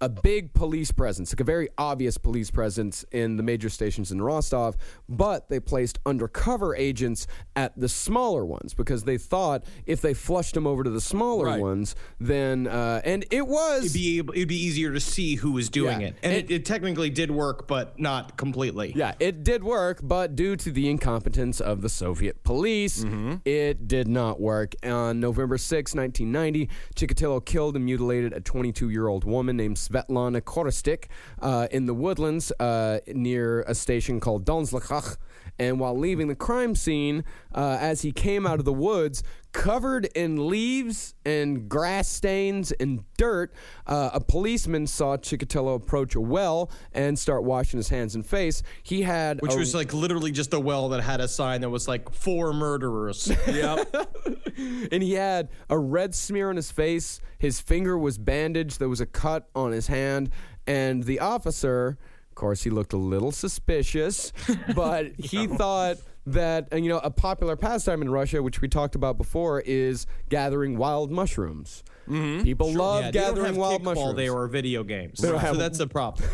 a big police presence, like a very obvious police presence in the major stations in Rostov, but they placed undercover agents at the smaller ones because they thought if they flushed them over to the smaller ones, then and it'd be easier to see who was doing it. And it technically did work, but not completely. Yeah, it did work, but due to the incompetence of the Soviet police, it did not work. On November 6, 1990, Chikatilo killed and mutilated a 22-year-old woman named Svetlana Korostik in the woodlands near a station called Donzlakach. And while leaving the crime scene, as he came out of the woods, covered in leaves and grass stains and dirt, a policeman saw Chikatilo approach a well and start washing his hands and face. He had... Which was like literally just a well that had a sign that was like 4 murderers. Yep. And he had a red smear on his face. His finger was bandaged. There was a cut on his hand. And the officer... Of course, he looked a little suspicious, but he thought that, a popular pastime in Russia, which we talked about before, is gathering wild mushrooms. Mm-hmm. People love gathering wild mushrooms. They were video games, so that's a problem.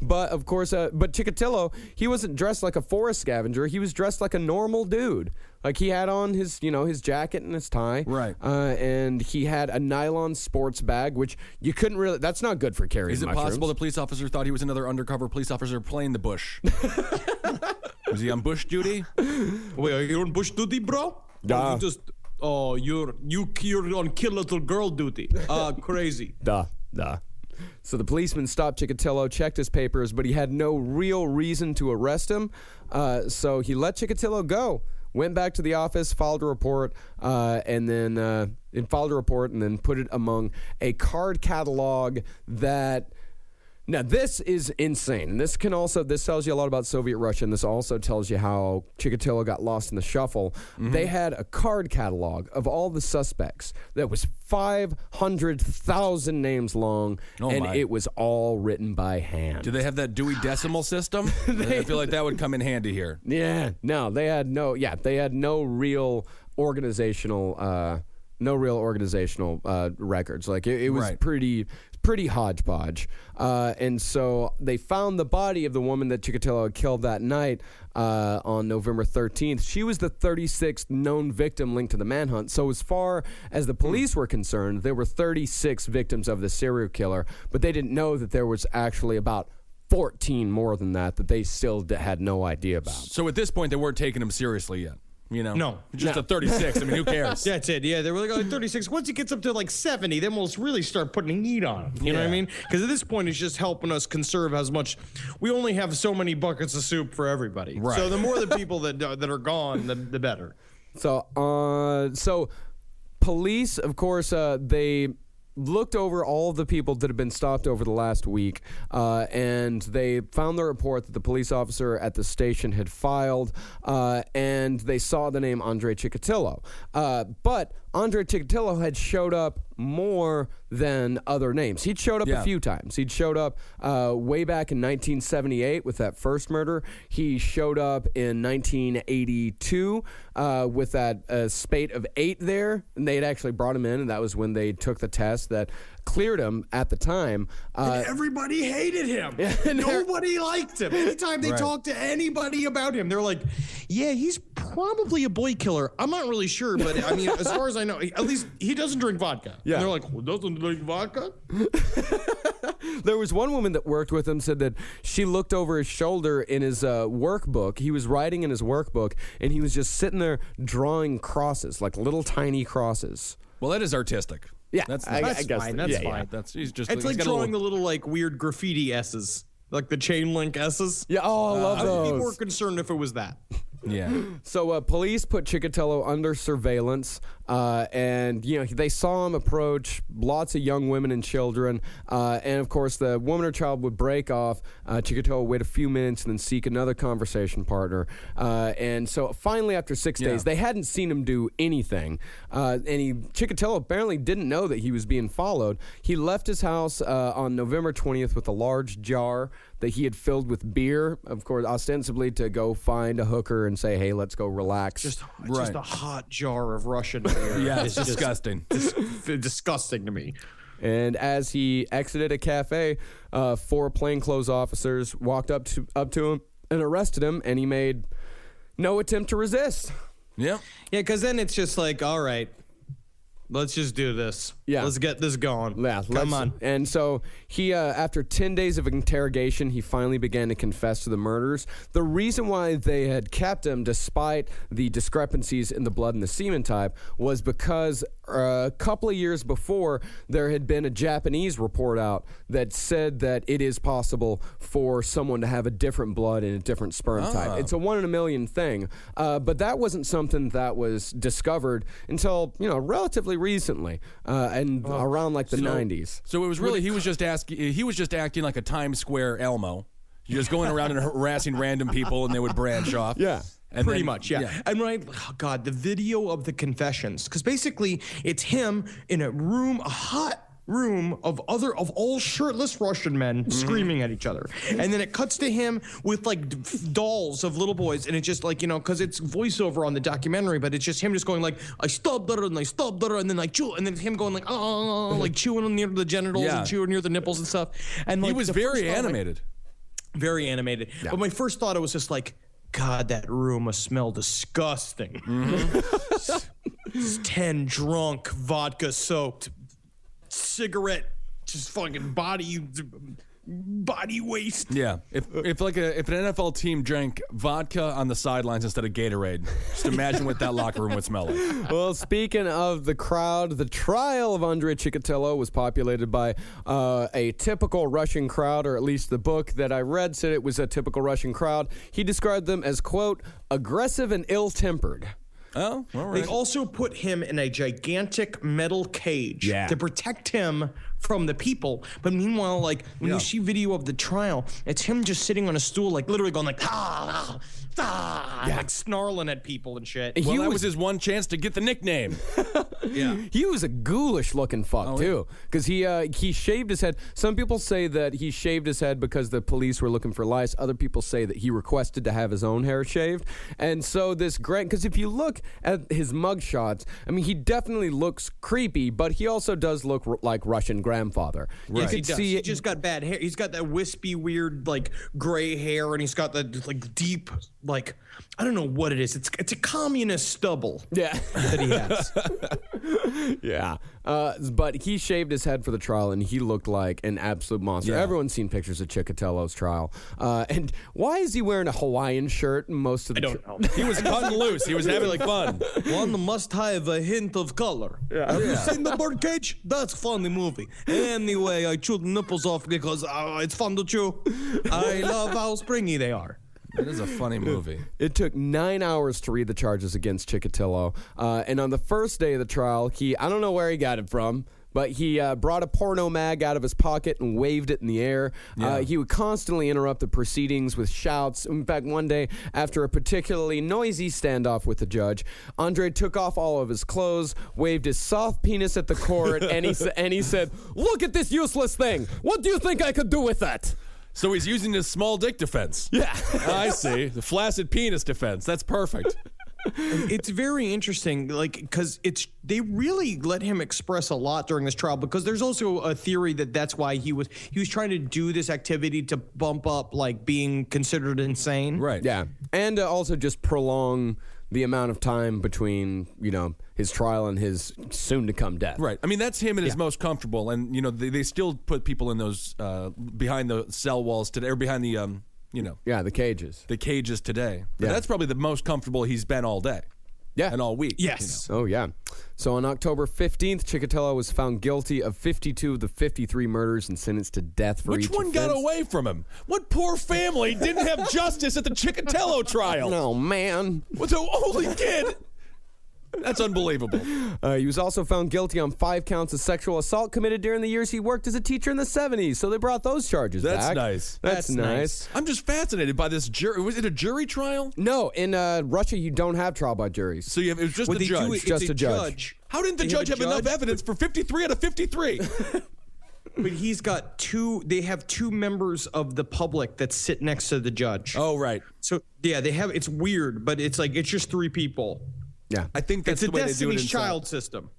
But, of course, but Chikatilo, he wasn't dressed like a forest scavenger. He was dressed like a normal dude. Like, he had on his, his jacket and his tie. Right. And he had a nylon sports bag, which you couldn't really... That's not good for carrying mushrooms. Is it possible the police officer thought he was another undercover police officer playing the bush? Was he on bush duty? Wait, are you on bush duty, bro? Duh. You're on kill little girl duty. Crazy. Duh. So the policeman stopped Chikatilo, checked his papers, but he had no real reason to arrest him. So he let Chikatilo go. Went back to the office, filed a report, and then put it among a card catalog that Now, this is insane. This tells you a lot about Soviet Russia, and this also tells you how Chikatilo got lost in the shuffle. Mm-hmm. They had a card catalog of all the suspects that was 500,000 names long, it was all written by hand. Do they have that Dewey Decimal System? I feel like that would come in handy here. Yeah, no, they had no real organizational records. Like it was pretty hodgepodge. And so they found the body of the woman that Chikatilo had killed that night on November 13th. She was the 36th known victim linked to the manhunt. So as far as the police were concerned, there were 36 victims of the serial killer, but they didn't know that there was actually about 14 more than that they still had no idea about. So at this point, they weren't taking him seriously yet. No. Just a 36. I mean, who cares? That's it. Yeah, they were like, 36. Once he gets up to like 70, then we'll really start putting heat on him. You know what I mean? Because at this point, it's just helping us conserve as much. We only have so many buckets of soup for everybody. Right. So the more the people that are gone, the better. So police, of course, they looked over all of the people that had been stopped over the last week, and they found the report that the police officer at the station had filed, and they saw the name Andrei Chikatilo. But Andrei Chikatilo had showed up more than other names. He'd showed up a few times. He'd showed up way back in 1978 with that first murder. He showed up in 1982 with that spate of 8 there, and they had actually brought him in, and that was when they took the test that cleared him at the time. And everybody hated him. Nobody liked him. Anytime they talked to anybody about him, they're like, yeah, he's probably a boy killer. I'm not really sure, but I mean, as far as I know, at least he doesn't drink vodka. Yeah. And they're like, well, doesn't drink vodka? There was one woman that worked with him said that she looked over his shoulder in his workbook. He was writing in his workbook, and he was just sitting there drawing crosses, like little tiny crosses. Well, that is artistic. Yeah, that's fine. That's fine. It's like drawing the little like weird graffiti S's, like the chain link S's. Yeah, I love those. I'd be more concerned if it was that. Yeah. So police put Chikatilo under surveillance, and they saw him approach lots of young women and children, and of course the woman or child would break off. Chikatilo would wait a few minutes and then seek another conversation partner, and so finally after 6 days they hadn't seen him do anything, and Chikatilo apparently didn't know that he was being followed. He left his house on November 20th with a large jar that he had filled with beer, of course, ostensibly to go find a hooker and say, hey, let's go relax. Just a hot jar of Russian beer. Yeah, it's disgusting. Disgusting to me. And as he exited a cafe, 4 plainclothes officers walked up to him and arrested him, and he made no attempt to resist. Yeah. Yeah, because then it's just like, all right, let's just do this. Yeah. Let's get this going. Yeah, Come on. And so he, after 10 days of interrogation, he finally began to confess to the murders. The reason why they had kept him, despite the discrepancies in the blood and the semen type, was because a couple of years before, there had been a Japanese report out that said that it is possible for someone to have a different blood and a different sperm type. It's a 1 in a million thing. But that wasn't something that was discovered until, relatively recently. And around like the 90s. So it was really he was just acting like a Times Square Elmo, just going around and harassing random people, and they would branch off. Yeah. And pretty much, yeah. And the video of the confessions, because basically it's him in a hot room of all shirtless Russian men screaming at each other, and then it cuts to him with like dolls of little boys, and it's just like because it's voiceover on the documentary, but it's just him just going like I stabbed her and I stabbed her, and then like chew, and then him going like like chewing near the genitals and chewing near the nipples and stuff, and like, he was very animated. Very animated. Yeah. But my first thought, it was just like, God, that room must smell disgusting. 10 drunk, vodka-soaked, cigarette, just fucking body waste. Yeah. If an NFL team drank vodka on the sidelines instead of Gatorade, just imagine what that locker room would smell like. Well, speaking of the crowd, the trial of Andrei Chikatilo was populated by a typical Russian crowd, or at least the book that I read said it was a typical Russian crowd. He described them as, quote, aggressive and ill-tempered. Oh, all right. They also put him in a gigantic metal cage to protect him from the people. But meanwhile, like when you see video of the trial, it's him just sitting on a stool, like literally going like like snarling at people and shit. Well, that was his one chance to get the nickname. He was a ghoulish looking fuck too, because he shaved his head. Some people say that he shaved his head because the police were looking for lice. Other people say that he requested to have his own hair shaved. And so this because if you look at his mugshots, I mean, he definitely looks creepy, but he also does look like Russian grandfather. Right. Yes, he does. He just got bad hair. He's got that wispy, weird, like gray hair, and he's got that like deep, like I don't know what it is. It's a communist stubble. Yeah, that he has. Yeah, but he shaved his head for the trial, and he looked like an absolute monster. Yeah. Everyone's seen pictures of Chikatilo's trial. And why is he wearing a Hawaiian shirt most of the? I don't know. He was cutting loose. He was having fun. One must have a hint of color. Have you seen The Birdcage? That's a funny movie. Anyway, I chewed nipples off because it's fun to chew. I love how springy they are. It is a funny movie. It took 9 hours to read the charges against Chikatilo. And on the first day of the trial, I don't know where he got it from, but he brought a porno mag out of his pocket and waved it in the air. He would constantly interrupt the proceedings with shouts. In fact, one day, after a particularly noisy standoff with the judge, Andrei took off all of his clothes, waved his soft penis at the court, and he said, "Look at this useless thing. What do you think I could do with that?" So he's using his small dick defense. Yeah. I see. The flaccid penis defense. That's perfect. It's very interesting, like, because they really let him express a lot during this trial, because there's also a theory that that's why he was trying to do this activity to bump up, like, being considered insane. Right. Yeah. And also just prolong the amount of time between, his trial and his soon-to-come death. Right. I mean, that's him at his most comfortable. And, they still put people in those, behind the cell walls today, or behind the, the cages. The cages today. But that's probably the most comfortable he's been all day. Yeah. And all week. Yes. Oh, yeah. So on October 15th, Chikatilo was found guilty of 52 of the 53 murders and sentenced to death for each Which one offense. got away from him? What poor family didn't have justice at the Chikatilo trial? Oh, man. What's a holy kid? That's unbelievable. He was also found guilty on 5 counts of sexual assault committed during the years he worked as a teacher in the 70s. So they brought those charges back. That's nice. That's nice. I'm just fascinated by this jury. Was it a jury trial? No, in Russia, you don't have trial by juries. So it was just the judge. It's just a judge. How didn't the judge have enough evidence for 53 out of 53? But he's got they have 2 members of the public that sit next to the judge. Oh, right. So, yeah, it's weird, but it's just 3 people. Yeah. I think that's It's the way a they do it Destiny's inside. Child system.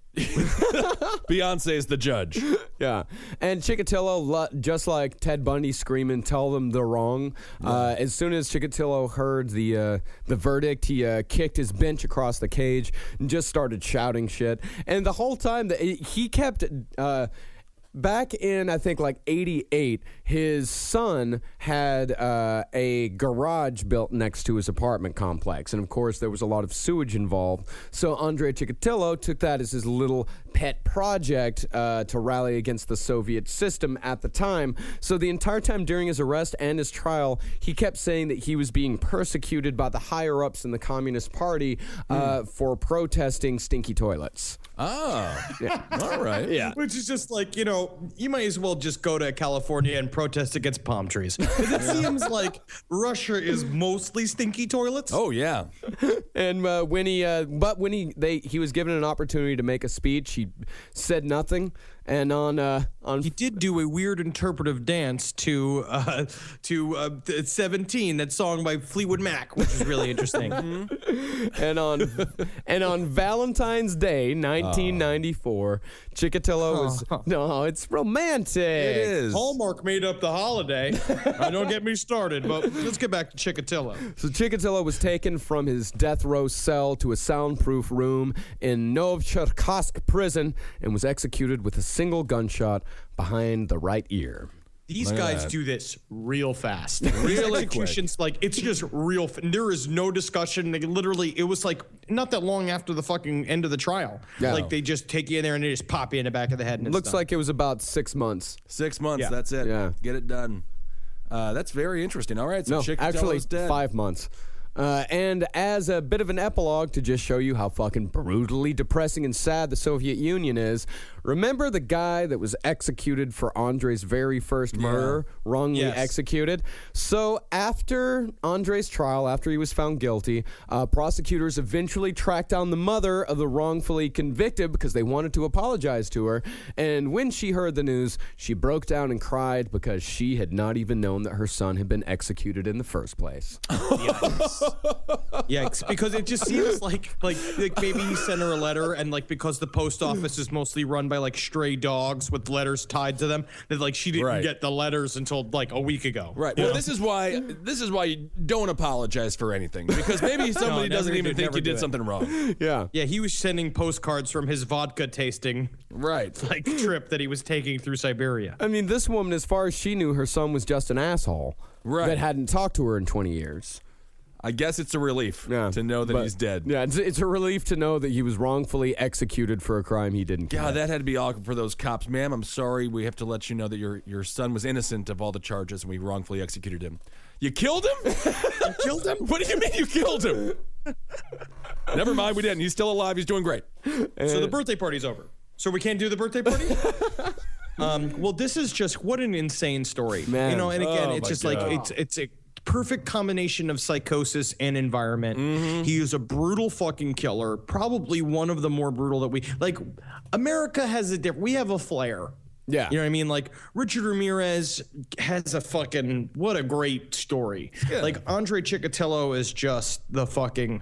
Beyonce is the judge. Yeah. And Chikatilo, just like Ted Bundy screaming, "Tell them they're wrong." As soon as Chikatilo heard the verdict, he kicked his bench across the cage and just started shouting shit. And the whole time that he kept... back in, I think, like 88, his son had a garage built next to his apartment complex. And, of course, there was a lot of sewage involved. So Andrei Chikatilo took that as his little pet project to rally against the Soviet system at the time. So the entire time during his arrest and his trial, he kept saying that he was being persecuted by the higher-ups in the Communist Party for protesting stinky toilets. Oh. Yeah. All right. Yeah. Which is just like, you might as well just go to California and protest against palm trees. Because it seems like Russia is mostly stinky toilets. Oh, yeah. And when he was given an opportunity to make a speech, he said nothing. And he did do a weird interpretive dance to 17, that song by Fleetwood Mac, which is really interesting. and on Valentine's Day, 1994, Chikatilo was it's romantic. It is. Hallmark made up the holiday. Don't get me started, but let's get back to Chikatilo. So Chikatilo was taken from his death row cell to a soundproof room in Novcherkassk prison and was executed with a single gunshot behind the right ear. These guys do this real fast. Really executions, like, it's just real. There is no discussion. It was like not that long after the fucking end of the trial. Yeah. Like, they just take you in there and they just pop you in the back of the head. And Looks like it was about 6 months. 6 months. Yeah. That's it. Yeah. Get it done. That's very interesting. All right. So No, Chikatilo's actually, dead. 5 months. And as a bit of an epilogue to just show you how fucking brutally depressing and sad the Soviet Union is, Remember the guy that was executed for Andrei's very first murder, wrongly executed? So after Andrei's trial, after he was found guilty, prosecutors eventually tracked down the mother of the wrongfully convicted because they wanted to apologize to her. And when she heard the news, she broke down and cried because she had not even known that her son had been executed in the first place. Yikes. Because it just seems like maybe he sent her a letter, and like because the post office is mostly run by like stray dogs with letters tied to them, that like she didn't get the letters until like a week ago. Right. Well, this is why you don't apologize for anything, because maybe somebody doesn't even think you did something wrong. Yeah. Yeah, he was sending postcards from his vodka tasting like trip that he was taking through Siberia. I mean, this woman, as far as she knew, her son was just an asshole that hadn't talked to her in 20 years. I guess it's a relief to know that he's dead. Yeah, it's a relief to know that he was wrongfully executed for a crime he didn't commit. God, that had to be awkward for those cops. Ma'am, I'm sorry. We have to let you know that your son was innocent of all the charges, and we wrongfully executed him. You killed him? You killed him? What do you mean you killed him? Never mind, we didn't. He's still alive. He's doing great. So the birthday party's over. So we can't do the birthday party? Well, this is just what an insane story. Man. You know, and again, it's just like it's a perfect combination of psychosis and environment. He is a brutal fucking killer, probably one of the more brutal that we like. America has we have a flair. Yeah. You know what I mean? Like, Richard Ramirez has a fucking, what a great story. Like, Andrei Chikatilo is just the fucking,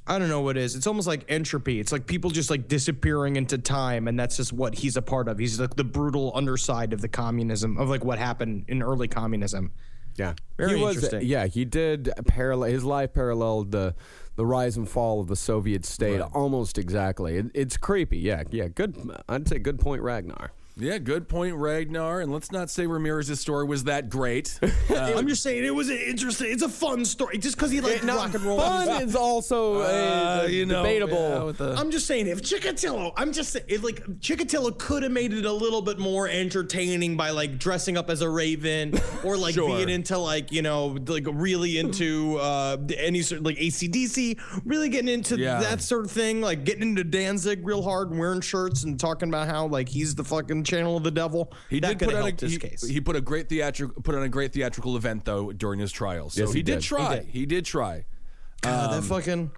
I don't know what it is. It's almost like entropy. It's like people just like disappearing into time, and that's just what he's a part of. He's like the brutal underside of the communism, of like what happened in early communism. Yeah. Very interesting. Yeah, he did his life paralleled the rise and fall of the Soviet state almost exactly. It's creepy. Yeah, good. I'd say good point, Ragnar. Yeah, good point, Ragnar. And let's not say Ramirez's story was that great. I'm just saying it was interesting. It's a fun story. Just because he liked rock and roll. Fun is also debatable. I'm just saying, if Chikatilo, Chikatilo could have made it a little bit more entertaining by like dressing up as a raven, or like being into like, you know, like really into any sort of like AC/DC, really getting into that sort of thing, like getting into Danzig real hard and wearing shirts and talking about how like he's the fucking channel of the devil. He did put on a great theatrical event though during his trial. So yes, he did try. He did try. God, that fucking,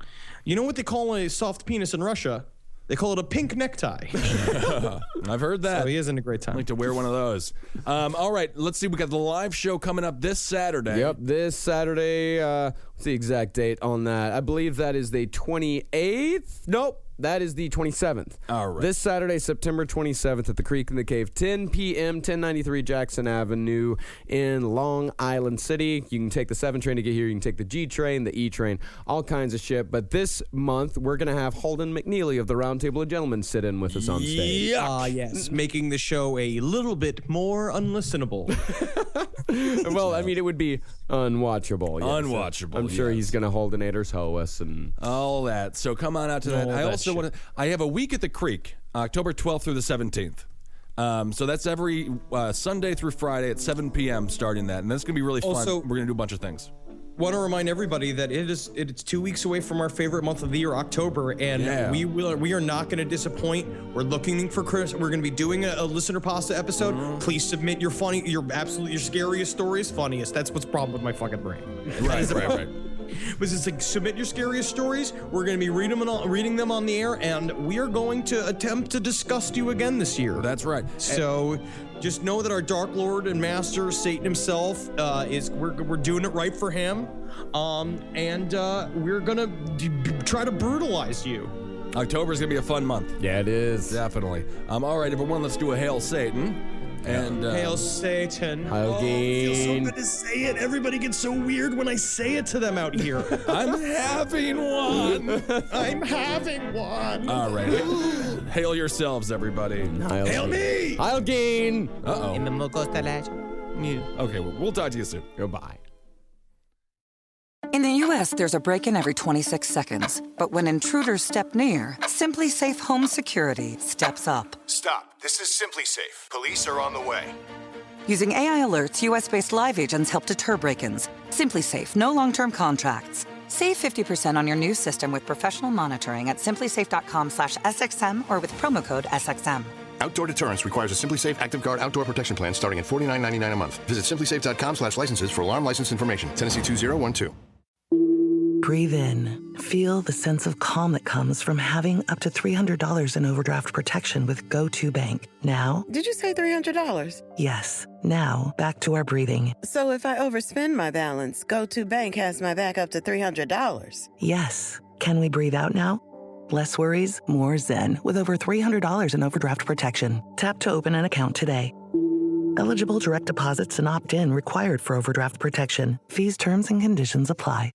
you know what they call a soft penis in Russia? They call it a pink necktie. I've heard that. So he isn't a great time. I'd like to wear one of those. All right, let's see. We got the live show coming up this Saturday. Yep, this Saturday. What's the exact date on that? I believe that is the 28th. Nope. That is the 27th. All right. This Saturday, September 27th at the Creek in the Cave, 10 p.m., 1093 Jackson Avenue in Long Island City. You can take the 7 train to get here. You can take the G train, the E train, all kinds of shit. But this month, we're going to have Holden McNeely of the Round Table of Gentlemen sit in with us on stage. Yes. Making the show a little bit more unlistenable. Well, I mean, it would be unwatchable. Yes. Unwatchable. I'm sure he's going to Holdenator's hoe us and all that. So come on out to that. I also want to. I have a week at the Creek, October 12th through the 17th. So that's every Sunday through Friday at 7 p.m. starting that, and that's gonna be really fun. Also, we're gonna do a bunch of things. Want to remind everybody that it's 2 weeks away from our favorite month of the year, October, and we are not going to disappoint. We're looking for Chris. We're going to be doing a listener pasta episode. Please submit your scariest stories, funniest. That's what's the problem with my fucking brain. Right. Was it's like submit your scariest stories. We're going to be reading them on the air, and we are going to attempt to disgust you again this year. That's right. So just know that our Dark Lord and Master Satan himself we're doing it right for him, and we're gonna try to brutalize you. October is gonna be a fun month. Yeah, it is. Definitely. All right, everyone, let's do a Hail Satan. And Hail Satan. Hail it feels so good to say it. Everybody gets so weird when I say it to them out here. I'm having one. I'm having one. All right. Hail yourselves, everybody. Hail me. Hail Gain. Uh-oh. In the Mocos Okay, we'll talk to you soon. Goodbye. In the U.S., there's a break-in every 26 seconds. But when intruders step near, Simply Safe Home Security steps up. Stop. This is Simply Safe. Police are on the way. Using AI alerts, U.S.-based live agents help deter break-ins. Simply Safe, no long-term contracts. Save 50% on your new system with professional monitoring at simplysafe.com/SXM or with promo code SXM. Outdoor deterrence requires a Simply Safe Active Guard outdoor protection plan starting at $49.99 a month. Visit simplysafe.com/licenses for alarm license information. Tennessee 2012. Breathe in. Feel the sense of calm that comes from having up to $300 in overdraft protection with Go2 Bank. Now, Did you say $300? yes. Now, back to our breathing. So if I overspend my balance, Go2 Bank has my back up to $300. Yes. Can we breathe out now? Less worries, more zen with over $300 in overdraft protection. Tap to open an account today. Eligible direct deposits and opt-in required for overdraft protection. Fees, terms, and conditions apply.